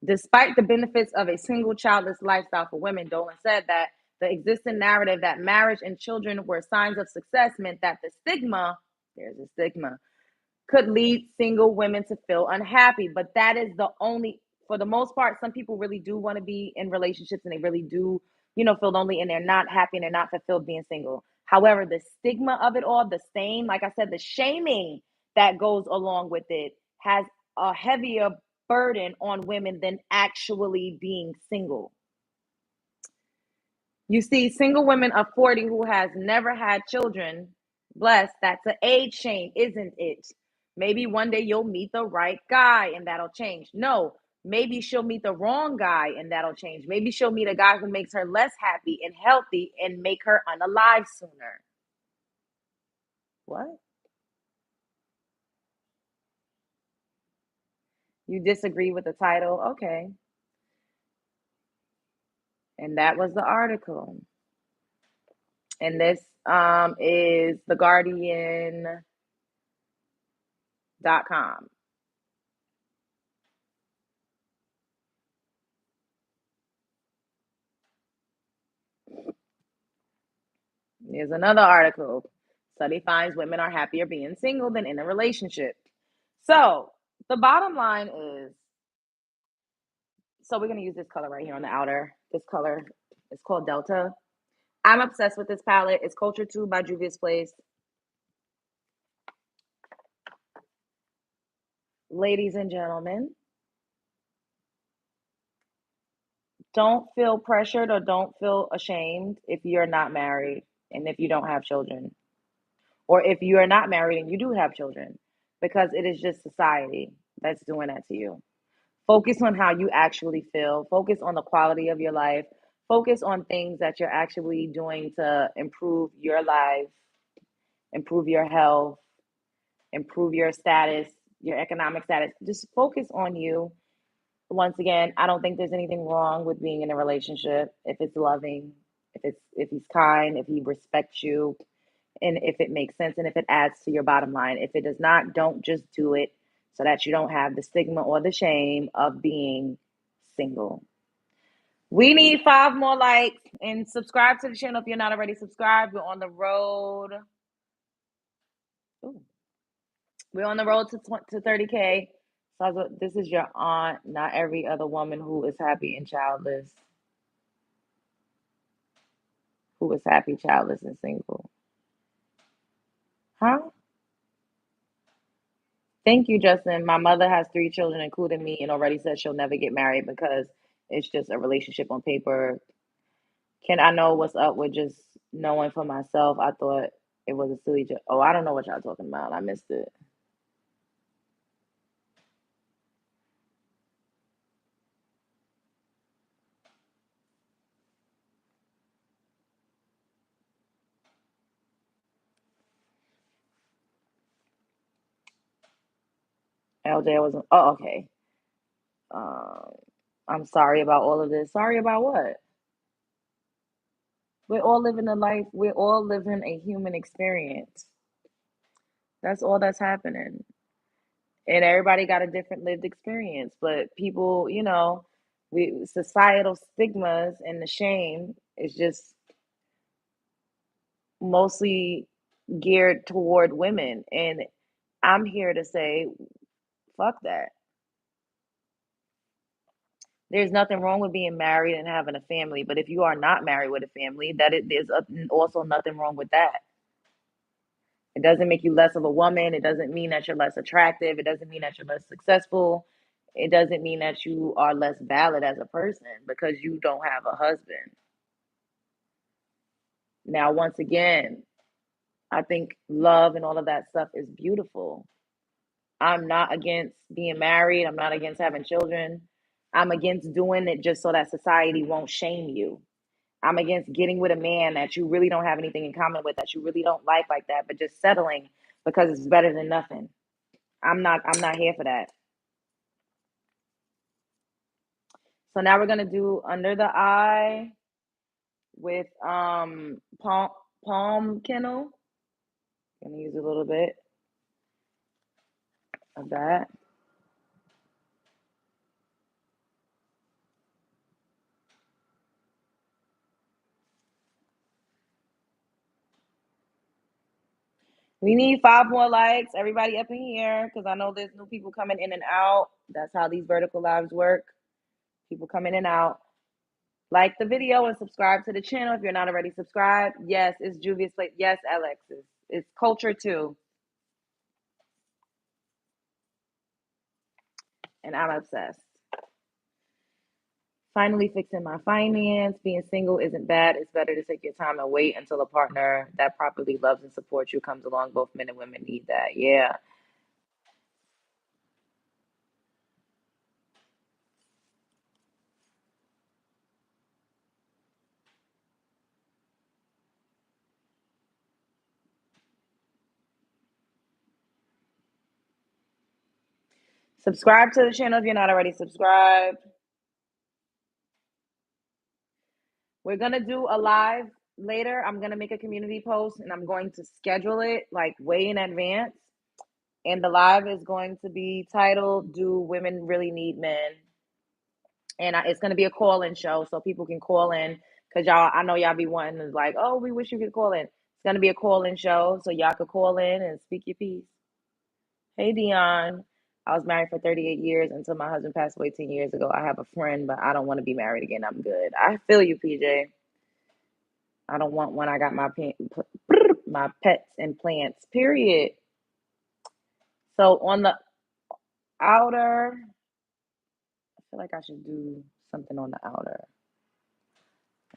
Despite the benefits of a single childless lifestyle for women, Dolan said that the existing narrative that marriage and children were signs of success meant that there's a stigma, could lead single women to feel unhappy. But that is the only, for the most part, some people really do want to be in relationships and they really do, feel lonely and they're not happy and they're not fulfilled being single. However, the stigma of it all, the same, like I said, the shaming that goes along with it has a heavier burden on women than actually being single. You see, single women of 40 who has never had children, blessed, that's an age shame, isn't it? Maybe one day you'll meet the right guy and that'll change. No, maybe she'll meet the wrong guy and that'll change. Maybe she'll meet a guy who makes her less happy and healthy and make her unalive sooner. What? You disagree with the title? Okay. And that was the article. And this is theguardian.com. Here's another article. Study finds women are happier being single than in a relationship. So the bottom line is, so we're going to use this color right here on the outer. This color is called Delta. I'm obsessed with this palette. It's Culture 2 by Juvia's Place. Ladies and gentlemen, don't feel pressured or don't feel ashamed if you're not married and if you don't have children. Or if you are not married and you do have children, because it is just society that's doing that to you. Focus on how you actually feel. Focus on the quality of your life. Focus on things that you're actually doing to improve your life, improve your health, improve your status, your economic status. Just focus on you. Once again, I don't think there's anything wrong with being in a relationship if it's loving, if he's kind, if he respects you, and if it makes sense and if it adds to your bottom line. If it does not, don't just do it so that you don't have the stigma or the shame of being single. We need 5 more likes and subscribe to the channel if you're not already subscribed. We're on the road. Ooh. We're on the road to 30K. So this is your aunt, not every other woman who is happy and childless. Who is happy, childless, and single. Huh? Thank you, Justin. My mother has 3 children, including me, and already said she'll never get married because it's just a relationship on paper. Can I know what's up with just knowing for myself? I thought it was a silly joke. Oh, I don't know what y'all talking about. I missed it. LJ wasn't. Oh, okay. Um, I'm sorry about all of this. Sorry about what? We're all living a life. We're all living a human experience. That's all that's happening. And everybody got a different lived experience. But people, we societal stigmas and the shame is just mostly geared toward women. And I'm here to say, fuck that. There's nothing wrong with being married and having a family, but if you are not married with a family, there's also nothing wrong with that. It doesn't make you less of a woman. It doesn't mean that you're less attractive. It doesn't mean that you're less successful. It doesn't mean that you are less valid as a person because you don't have a husband. Now, once again, I think love and all of that stuff is beautiful. I'm not against being married. I'm not against having children. I'm against doing it just so that society won't shame you. I'm against getting with a man that you really don't have anything in common with, that you really don't like that, but just settling because it's better than nothing. I'm not here for that. So now we're gonna do under the eye with palm kennel. Gonna use a little bit of that. We need 5 more likes. Everybody up in here, because I know there's new people coming in and out. That's how these vertical lives work. People come in and out. Like the video and subscribe to the channel if you're not already subscribed. Yes, it's Juvia's Slate. Yes, Alex. It's culture too. And I'm obsessed. Finally fixing my finance. Being single isn't bad. It's better to take your time and wait until a partner that properly loves and supports you comes along. Both men and women need that. Yeah. Subscribe to the channel if you're not already subscribed. We're going to do a live later. I'm going to make a community post and I'm going to schedule it like way in advance. And the live is going to be titled, Do Women Really Need Men? And it's going to be a call-in show so people can call in, because y'all, I know y'all be wanting to like, oh, we wish you could call in. It's going to be a call-in show so y'all could call in and speak your piece. Hey, Dion. I was married for 38 years until my husband passed away 10 years ago. I have a friend, but I don't want to be married again. I'm good. I feel you, PJ. I don't want one. I got my pets and plants, period. So on the outer, I feel like I should do something on the outer.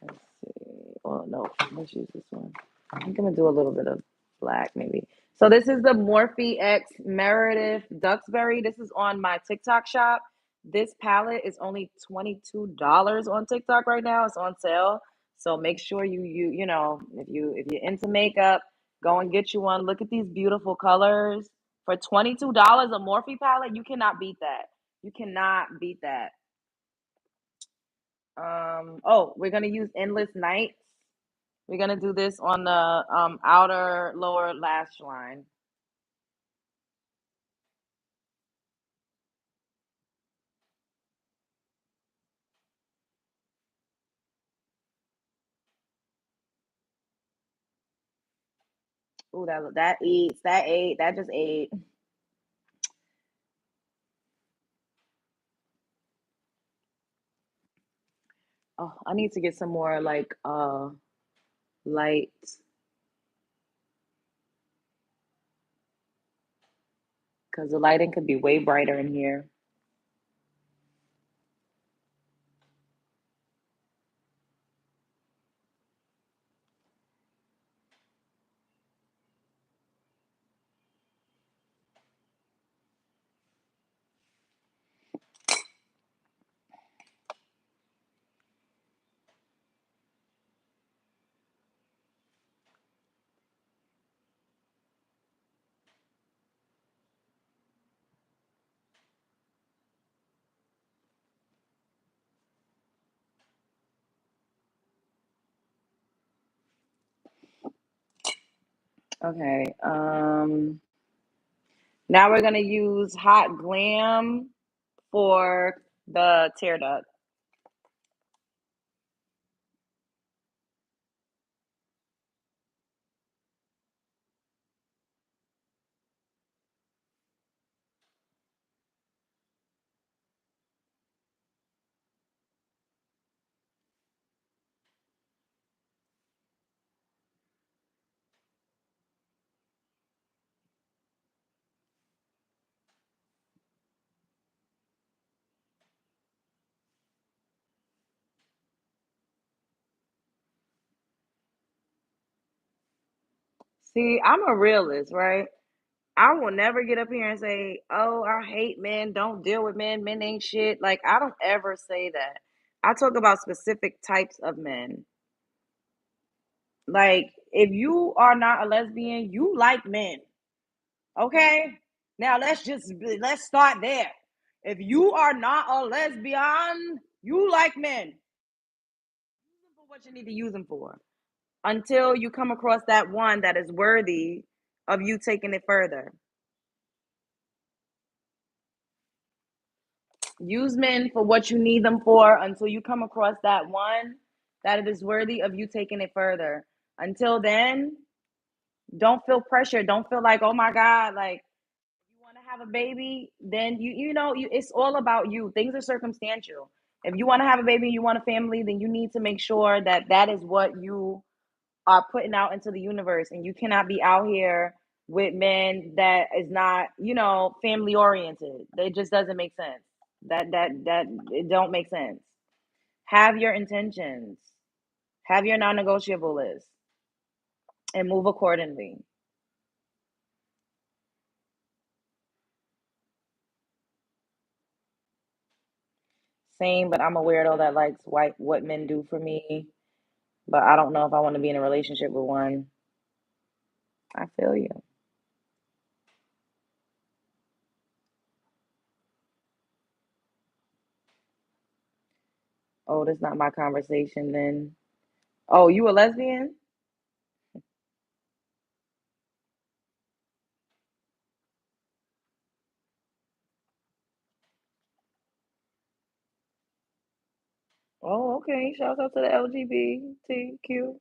Let's see. Oh, no. Let's use this one. I'm going to do a little bit of black maybe. So this is the Morphe X Meredith Duxbury. This is on my TikTok shop. This palette is only $22 on TikTok right now. It's on sale. So make sure you know, if you're into makeup, go and get you one. Look at these beautiful colors. For $22 a Morphe palette, you cannot beat that. You cannot beat that. Oh, we're gonna use Endless Nights. We're gonna do this on the outer lower lash line. Ooh, that eats. That just ate. Oh, I need to get some more like light, because the lighting could be way brighter in here. Okay. Now we're gonna use Hot Glam for the tear duct. See, I'm a realist, right? I will never get up here and say, "Oh, I hate men. Don't deal with men. Men ain't shit." Like, I don't ever say that. I talk about specific types of men. Like, if you are not a lesbian, you like men. Okay? Now let's start there. If you are not a lesbian, you like men. Use them for what you need to use them for. Until you come across that one that is worthy of you taking it further. Use men for what you need them for until you come across that one that it is worthy of you taking it further. Until then, don't feel pressure. Don't feel like, oh my God, like you want to have a baby, then it's all about you. Things are circumstantial. If you want to have a baby, you want a family, then you need to make sure that that is what you are putting out into the universe, and you cannot be out here with men that is not, family oriented. It just doesn't make sense. That it don't make sense. Have your intentions, have your non-negotiable list, and move accordingly. Same, but I'm a weirdo that likes what men do for me, but I don't know if I want to be in a relationship with one. I feel you. Oh, that's not my conversation then. Oh, you a lesbian? Oh, okay. Shout out to the LGBTQ.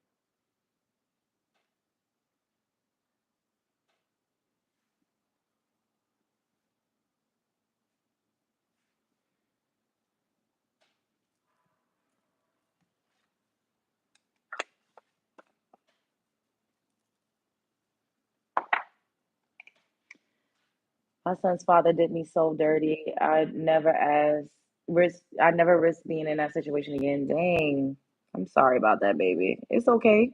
My son's father did me so dirty. I never risk being in that situation again. Dang. I'm sorry about that, baby. It's okay.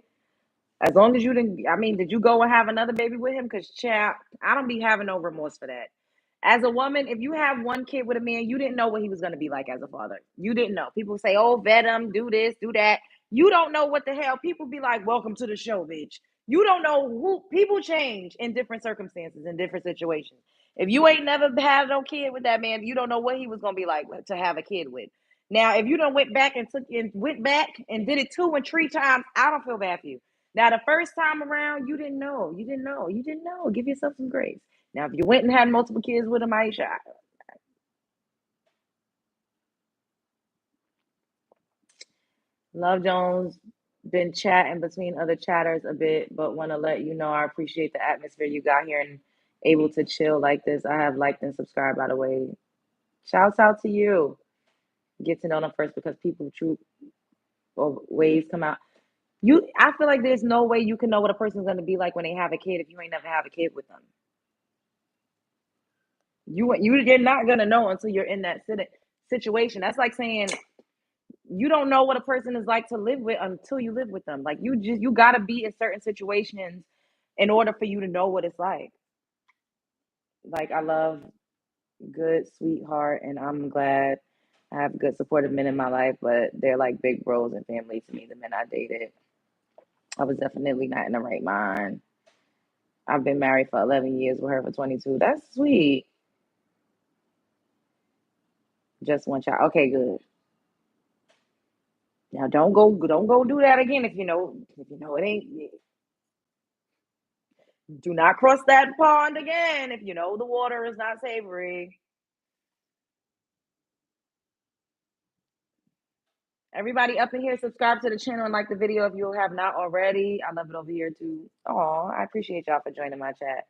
As long as you didn't, I mean, did you go and have another baby with him? Because, chap, I don't be having no remorse for that. As a woman, if you have one kid with a man, you didn't know what he was going to be like as a father. You didn't know. People say, oh, vet him, do this, do that. You don't know what the hell. People be like, welcome to the show, bitch. You don't know who people change in different circumstances, in different situations. If you ain't never had no kid with that man, you don't know what he was going to be like to have a kid with. Now, if you don't went back and did it 2 and 3 times, I don't feel bad for you. Now, the first time around, you didn't know. You didn't know. You didn't know. Give yourself some grace. Now, if you went and had multiple kids with him, Aisha, Love Jones been chatting between other chatters a bit, but want to let you know I appreciate the atmosphere you got here and able to chill like this. I have liked and subscribed, by the way. Shouts out to you. Get to know them first because people true or ways come out. I feel like there's no way you can know what a person's gonna be like when they have a kid if you ain't never have a kid with them. You're not gonna know until you're in that situation. That's like saying you don't know what a person is like to live with until you live with them. Like you gotta be in certain situations in order for you to know what it's like. Like I love good sweetheart, and I'm glad I have good supportive men in my life, but they're like big bros and family to me. The men I dated, I was definitely not in the right mind. I've been married for 11 years with her for 22. That's sweet. Just one child. Okay, good. Now don't go do that again if you know it ain't. Do not cross that pond again if you know the water is not savory. Everybody up in here, subscribe to the channel and like the video if you have not already. I love it over here too. Oh, I appreciate y'all for joining my chat.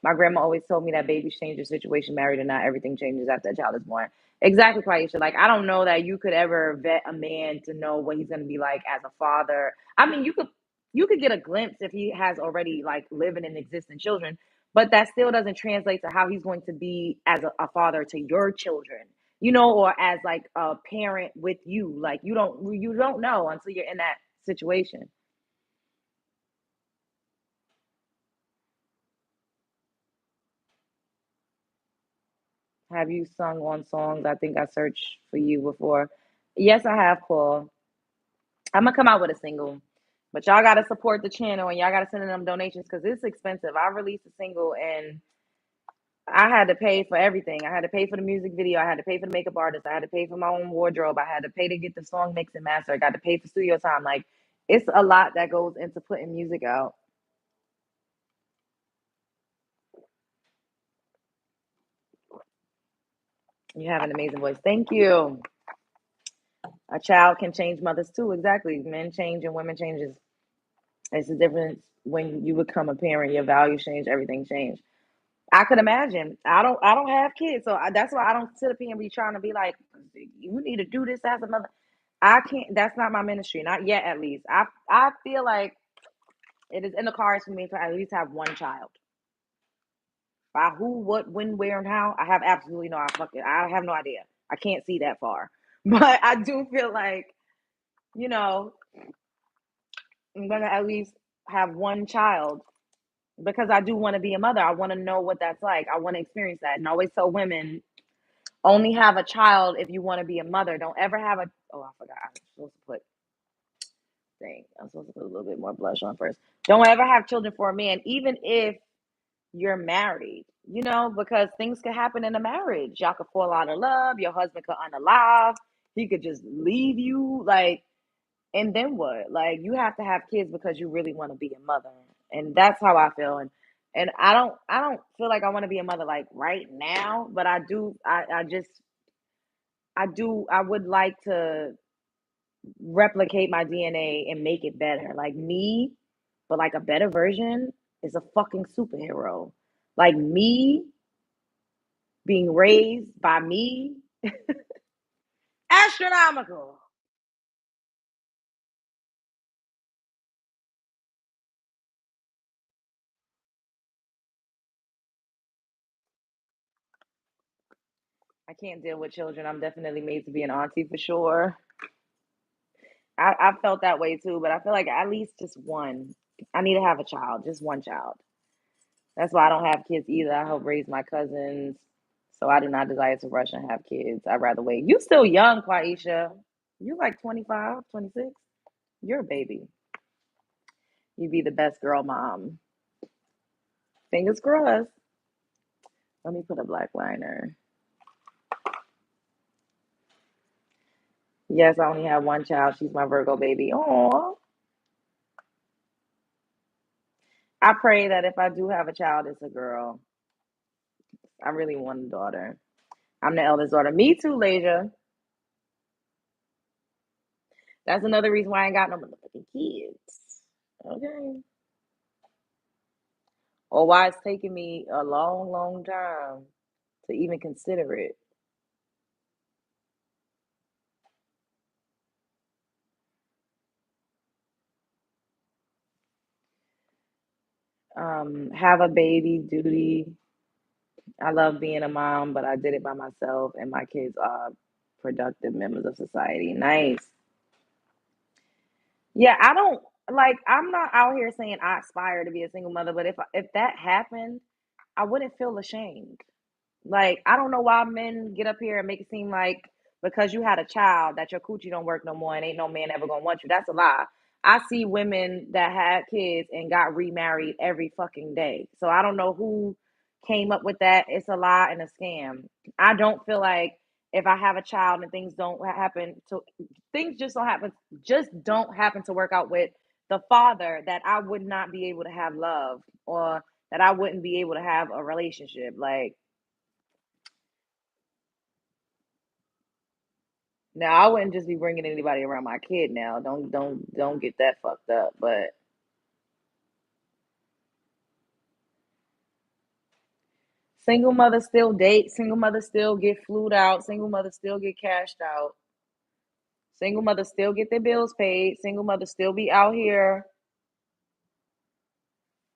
My grandma always told me that babies change your situation, married or not, everything changes after a child is born. Exactly, Quaisha. Like, I don't know that you could ever vet a man to know what he's gonna be like as a father. I mean, you could get a glimpse if he has already like living and existing children, but that still doesn't translate to how he's going to be as a father to your children, or as like a parent with you. Like you don't know until you're in that situation. Have you sung on songs? I think I searched for you before. Yes, I have, Paul. I'm gonna come out with a single, But y'all gotta support the channel and y'all gotta send in them donations because it's expensive. I released a single and I had to pay for everything. I had to pay for the music video. I had to pay for the makeup artist. I had to pay for my own wardrobe. I had to pay to get the song mixed and mastered. I got to pay for studio time. Like it's a lot that goes into putting music out. You have an amazing voice. Thank you. A child can change mothers too. Exactly. Men change and women changes. It's the difference when you become a parent. Your values change. Everything change. I could imagine. I don't have kids, so that's why I don't sit up here and be trying to be like, you need to do this as a mother. I can't. That's not my ministry. Not yet, at least. I feel like it is in the cards for me to at least have one child. By who, what, when, where, and how, I have absolutely no. I have no idea. I can't see that far, but I do feel like you know I'm gonna at least have one child because I do want to be a mother. I want to know what that's like. I want to experience that, and I always tell women only have a child if you want to be a mother. Don't ever have a. Oh, I forgot. I was supposed to put. Dang, I'm supposed to put a little bit more blush on first. Don't ever have children for a man, even if you're married. Because things could happen in a marriage. Y'all could fall out of love. Your husband could unalive. He could just leave you. Like, and then what? Like, you have to have kids because you really want to be a mother, and that's how I feel. And I don't feel like I want to be a mother like right now, but I do. I would like to replicate my DNA and make it better. Like me, but like a better version is a fucking superhero. Like me being raised by me, astronomical. I can't deal with children. I'm definitely made to be an auntie for sure. I felt that way too, but I feel like at least just one. I need to have a child, just one child. That's why I don't have kids either. I help raise my cousins. So I do not desire to rush and have kids. I'd rather wait. You still young, Quaisha. You like 25, 26. You're a baby. You be the best girl mom. Fingers crossed. Let me put a black liner. Yes, I only have one child. She's my Virgo baby. Oh, I pray that if I do have a child, it's a girl. I really want a daughter. I'm the eldest daughter. Me too, Lasia. That's another reason why I ain't got no motherfucking kids. Okay. Or why it's taking me a long, long time to even consider it. Have a baby duty. I love being a mom, but I did it by myself, and my kids are productive members of society. Nice. Yeah, I don't like. I'm not out here saying I aspire to be a single mother, but if that happened, I wouldn't feel ashamed. Like, I don't know why men get up here and make it seem like because you had a child that your coochie don't work no more and ain't no man ever gonna want you. That's a lie. I see women that had kids and got remarried every fucking day. So I don't know who came up with that. It's a lie and a scam. I don't feel like if I have a child and things just don't happen to work out with the father that I would not be able to have love or that I wouldn't be able to have a relationship. Like, now I wouldn't just be bringing anybody around my kid. Now, don't get that fucked up. But single mothers still date. Single mothers still get flued out. Single mothers still get cashed out. Single mothers still get their bills paid. Single mothers still be out here,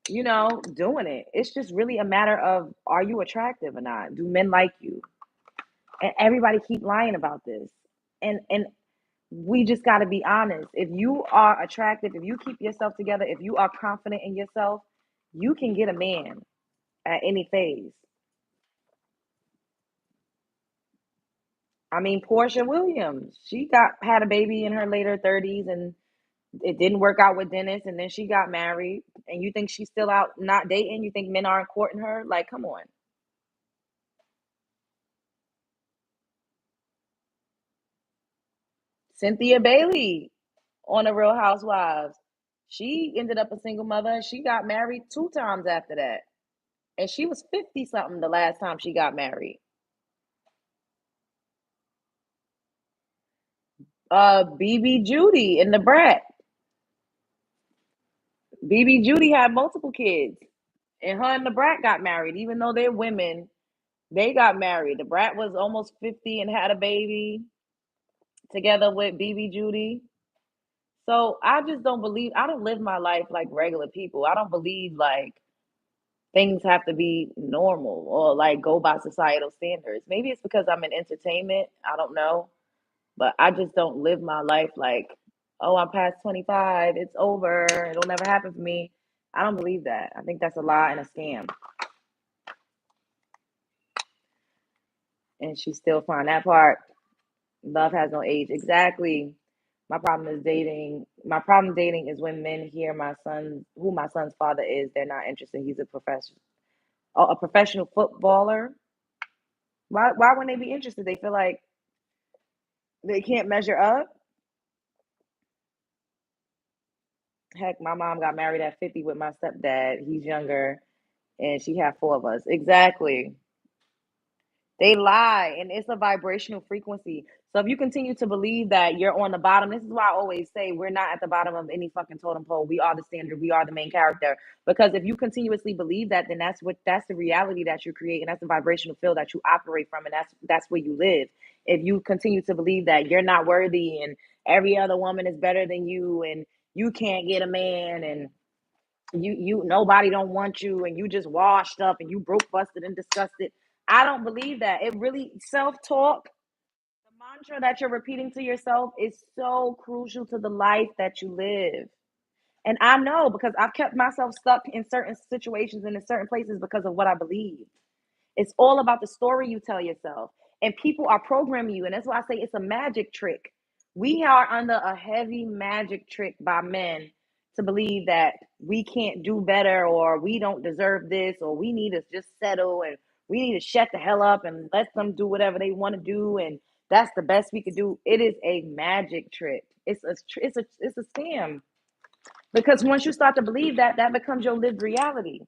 doing it. It's just really a matter of are you attractive or not? Do men like you? And everybody keep lying about this. And we just got to be honest. If you are attractive, if you keep yourself together, if you are confident in yourself, you can get a man at any phase. I mean, Portia Williams, she got had a baby in her later 30s and It didn't work out with Dennis, and then she got married. And you think she's still out not dating? You think men aren't courting her? Like, come on. Cynthia Bailey on the Real Housewives. She ended up a single mother. She got married 2 times after that. And she was 50 something the last time she got married. BB Judy and the Brat. BB Judy had multiple kids. And her and the Brat got married, even though they're women. They got married. The Brat was almost 50 and had a baby together with BB Judy. So I just don't believe, I don't live my life like regular people. I don't believe like things have to be normal or like go by societal standards. Maybe it's because I'm in entertainment. I don't know. But I just don't live my life like, oh, I'm past 25. It's over. It'll never happen for me. I don't believe that. I think that's a lie and a scam. And she still find that part. Love has no age. Exactly. My problem dating is when men hear who my son's father is, they're not interested. He's a professional footballer. Why wouldn't they be interested? They feel like they can't measure up. Heck, my mom got married at 50 with my stepdad. He's younger, and she had 4 of us. Exactly. They lie, and it's a vibrational frequency. So if you continue to believe that you're on the bottom, this is why I always say we're not at the bottom of any fucking totem pole. We are the standard. We are the main character. Because if you continuously believe that, then that's the reality that you create, and that's the vibrational field that you operate from, and that's where you live. If you continue to believe that you're not worthy, and every other woman is better than you, and you can't get a man, and you nobody don't want you, and you just washed up and you broke, busted, and disgusted. I don't believe that. It really self-talk, the mantra that you're repeating to yourself is so crucial to the life that you live. And I know because I've kept myself stuck in certain situations and in certain places because of what I believe. It's all about the story you tell yourself. And people are programming you. And that's why I say it's a magic trick. We are under a heavy magic trick by men to believe that we can't do better or we don't deserve this or we need to just settle and we need to shut the hell up and let them do whatever they want to do. And that's the best we could do. It is a magic trick. It's a scam because once you start to believe that, that becomes your lived reality.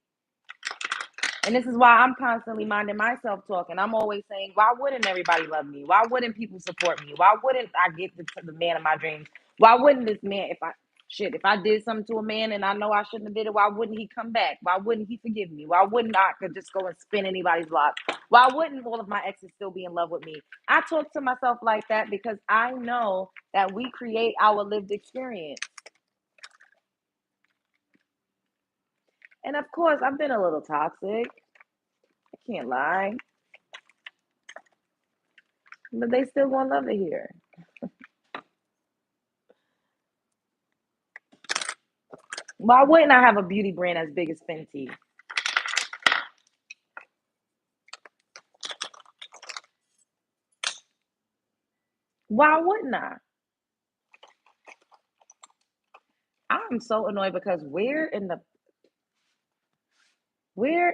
And this is why I'm constantly minding myself talking. I'm always saying, why wouldn't everybody love me? Why wouldn't people support me? Why wouldn't I get the man of my dreams? Why wouldn't this man, if I did something to a man and I know I shouldn't have did it, why wouldn't he come back? Why wouldn't he forgive me? Why wouldn't I could just go and spin anybody's block? Why wouldn't all of my exes still be in love with me? I talk to myself like that because I know that we create our lived experience. And of course, I've been a little toxic. I can't lie. But they still gonna love it here. Why wouldn't I have a beauty brand as big as Fenty? Why wouldn't I? I'm so annoyed because where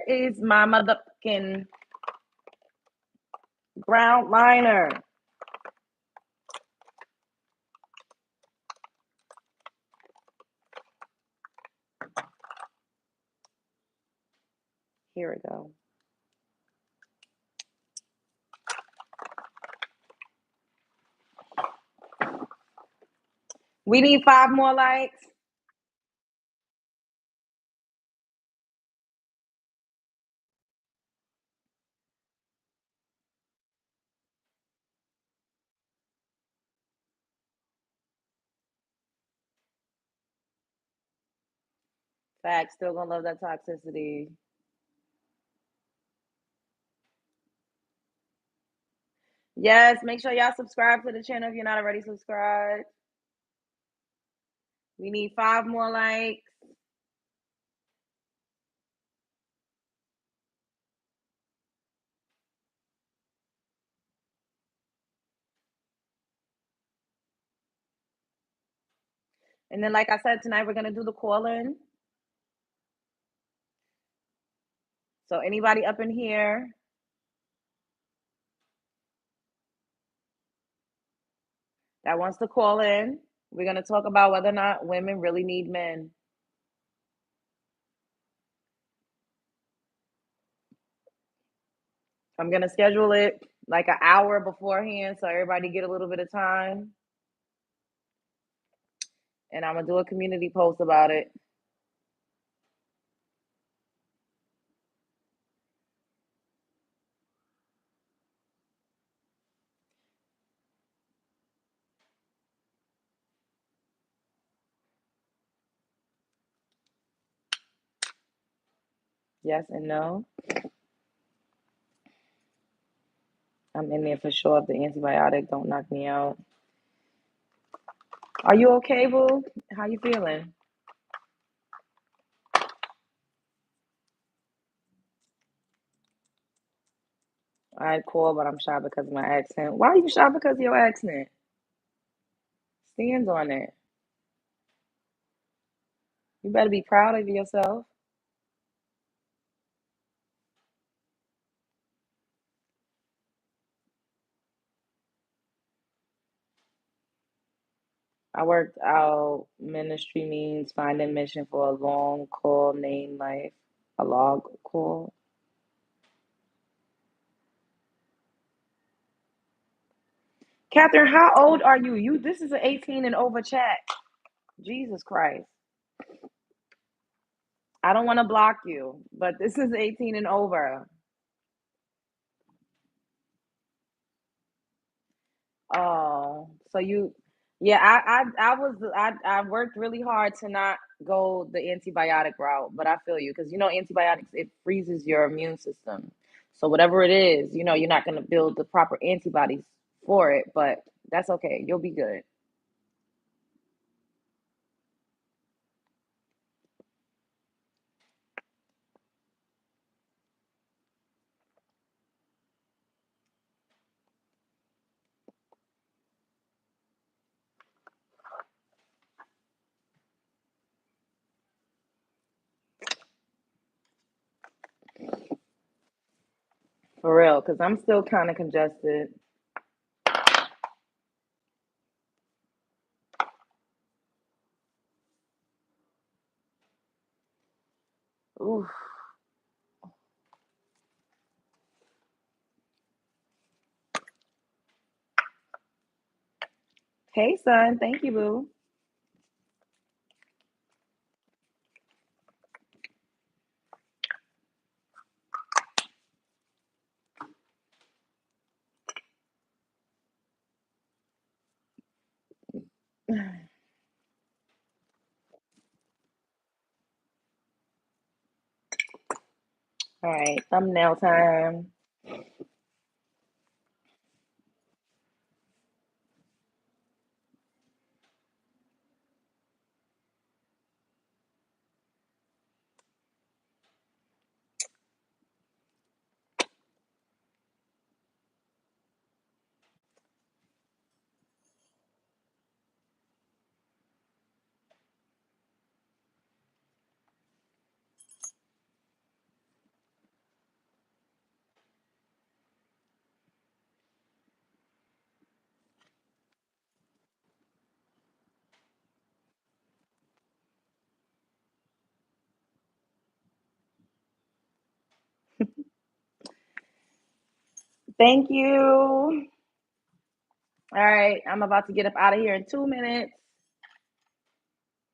is my motherfucking brown liner? Here we go. We need 5 more likes. Facts, still gonna love that toxicity. Yes, make sure y'all subscribe to the channel if you're not already subscribed. We need 5 more likes. And then, like I said, tonight we're gonna do the call-in. So anybody up in here that wants to call in, we're gonna talk about whether or not women really need men. I'm gonna schedule it like an hour beforehand so everybody get a little bit of time. And I'm gonna do a community post about it. Yes and no. I'm in there for sure if the antibiotic don't knock me out. Are you okay, boo? How you feeling? I call, but I'm shy because of my accent. Why are you shy because of your accent? Stand on it. You better be proud of yourself. I worked out ministry means finding mission for a long call named life. A log call. Catherine, how old are you? This is an 18 and over chat. Jesus Christ. I don't want to block you, but this is 18 and over. Oh, so yeah, I worked really hard to not go the antibiotic route, but I feel you because antibiotics, it freezes your immune system. So whatever it is, you're not going to build the proper antibodies for it, but that's okay. You'll be good. For real, because I'm still kind of congested. Ooh. Hey, son. Thank you, boo. All right, thumbnail time. Thank you. All right, I'm about to get up out of here in 2 minutes.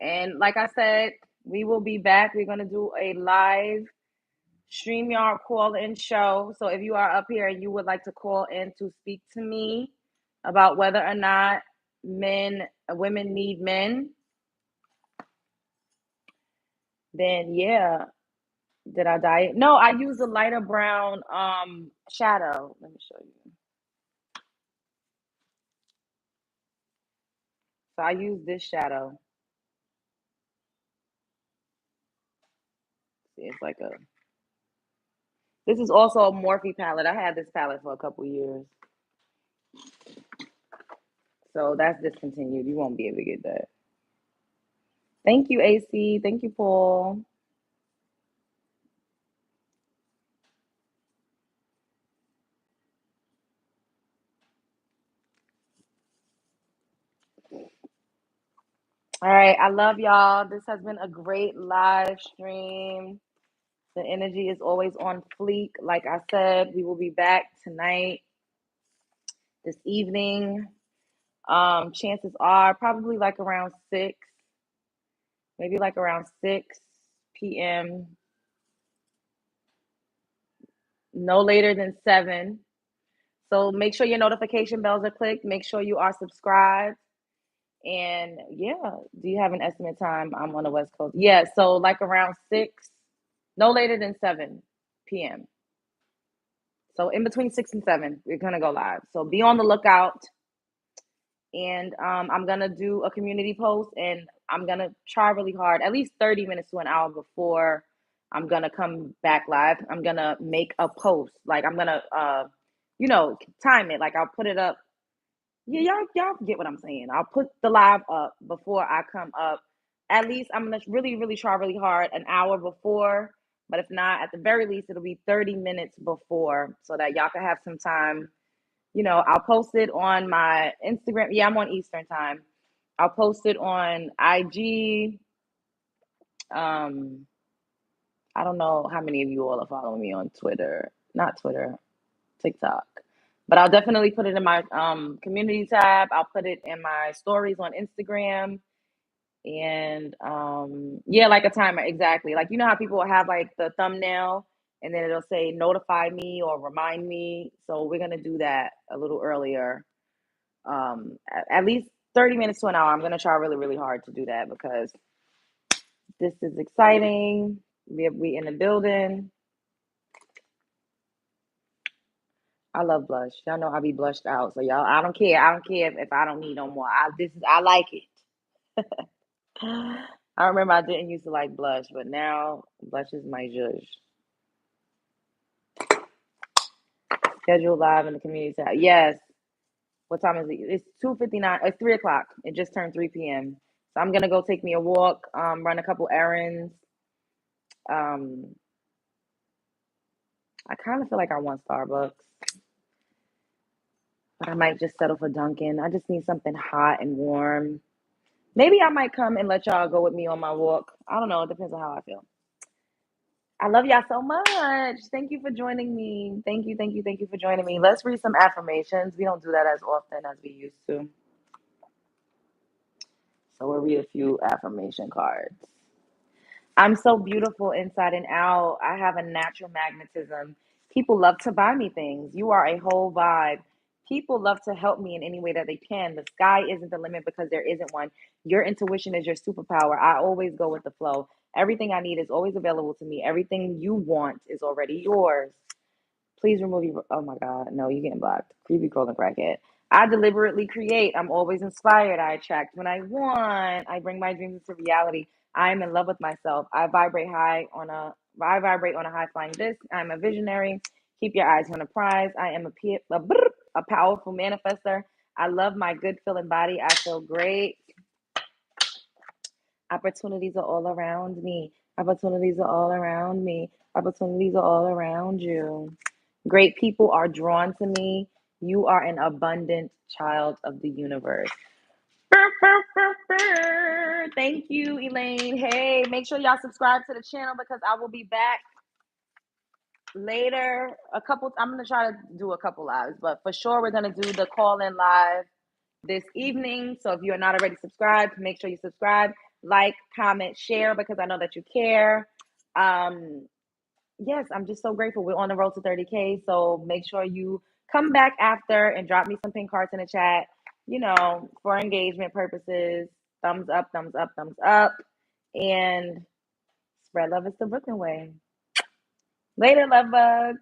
And like I said, we will be back. We're going to do a live StreamYard call in show. So if you are up here and you would like to call in to speak to me about whether or not women need men, then yeah. Did I dye it? No, I use a lighter brown shadow. Let me show you. So I use this shadow. See, it's like a. This is also a Morphe palette. I had this palette for a couple years. So that's discontinued. You won't be able to get that. Thank you, AC. Thank you, Paul. All right. I love y'all. This has been a great live stream. The energy is always on fleek. Like I said, we will be back tonight, this evening. Chances are probably like around 6, maybe like around 6 p.m., no later than 7. So make sure your notification bells are clicked. Make sure you are subscribed. And yeah, do you have an estimate time? I'm on the West Coast. Yeah, so like around 6, no later than 7 p.m. So in between 6 and 7, we're gonna go live. So be on the lookout. And I'm gonna do a community post, and I'm gonna try really hard, at least 30 minutes to an hour before I'm gonna come back live. I'm gonna make a post, like I'm gonna, time it. Like I'll put it up. Yeah, y'all get what I'm saying. I'll put the live up before I come up. At least I'm gonna really, really try really hard an hour before. But if not, at the very least, it'll be 30 minutes before so that y'all can have some time. I'll post it on my Instagram. Yeah, I'm on Eastern time. I'll post it on IG. Um, I don't know how many of you all are following me on Twitter. Not Twitter, TikTok. But I'll definitely put it in my community tab. I'll put it in my stories on Instagram. And yeah, like a timer, exactly. Like, you know how people have like the thumbnail and then it'll say notify me or remind me. So we're gonna do that a little earlier. At least 30 minutes to an hour. I'm gonna try really, really hard to do that because this is exciting. We in the building. I love blush. Y'all know I be blushed out. So y'all, I don't care. I don't care if I don't need no more. I like it. I remember I didn't used to like blush, but now blush is my judge. Schedule live in the community tab. Yes. What time is it? It's 2:59. It's 3 o'clock. It just turned 3 p.m. So I'm gonna go take me a walk, run a couple errands. Um, I kind of feel like I want Starbucks, but I might just settle for Dunkin'. I just need something hot and warm. Maybe I might come and let y'all go with me on my walk. I don't know. It depends on how I feel. I love y'all so much. Thank you for joining me. Thank you, thank you, thank you for joining me. Let's read some affirmations. We don't do that as often as we used to. So we'll read a few affirmation cards. I'm so beautiful inside and out. I have a natural magnetism. People love to buy me things. You are a whole vibe. People love to help me in any way that they can. The sky isn't the limit because there isn't one. Your intuition is your superpower. I always go with the flow. Everything I need is always available to me. Everything you want is already yours. Please remove your. Oh my God. No, you're getting blocked. Creepy crawling crackhead. I deliberately create. I'm always inspired. I attract when I want. I bring my dreams into reality. I am in love with myself. I vibrate on a high flying disc. I'm a visionary. Keep your eyes on the prize. I am a powerful manifester. I love my good feeling body. I feel great. Opportunities are all around me. Opportunities are all around me. Opportunities are all around you. Great people are drawn to me. You are an abundant child of the universe. Thank you, Elaine. Hey, make sure y'all subscribe to the channel because I will be back later. I'm gonna try to do a couple lives, but for sure we're gonna do the call in live this evening. So if you are not already subscribed, make sure you subscribe, like, comment, share because I know that you care. Yes, I'm just so grateful. We're on the road to 30K. So make sure you come back after and drop me some pink hearts in the chat, for engagement purposes. Thumbs up, thumbs up, thumbs up. And spread love is the Brooklyn way. Later, love bugs.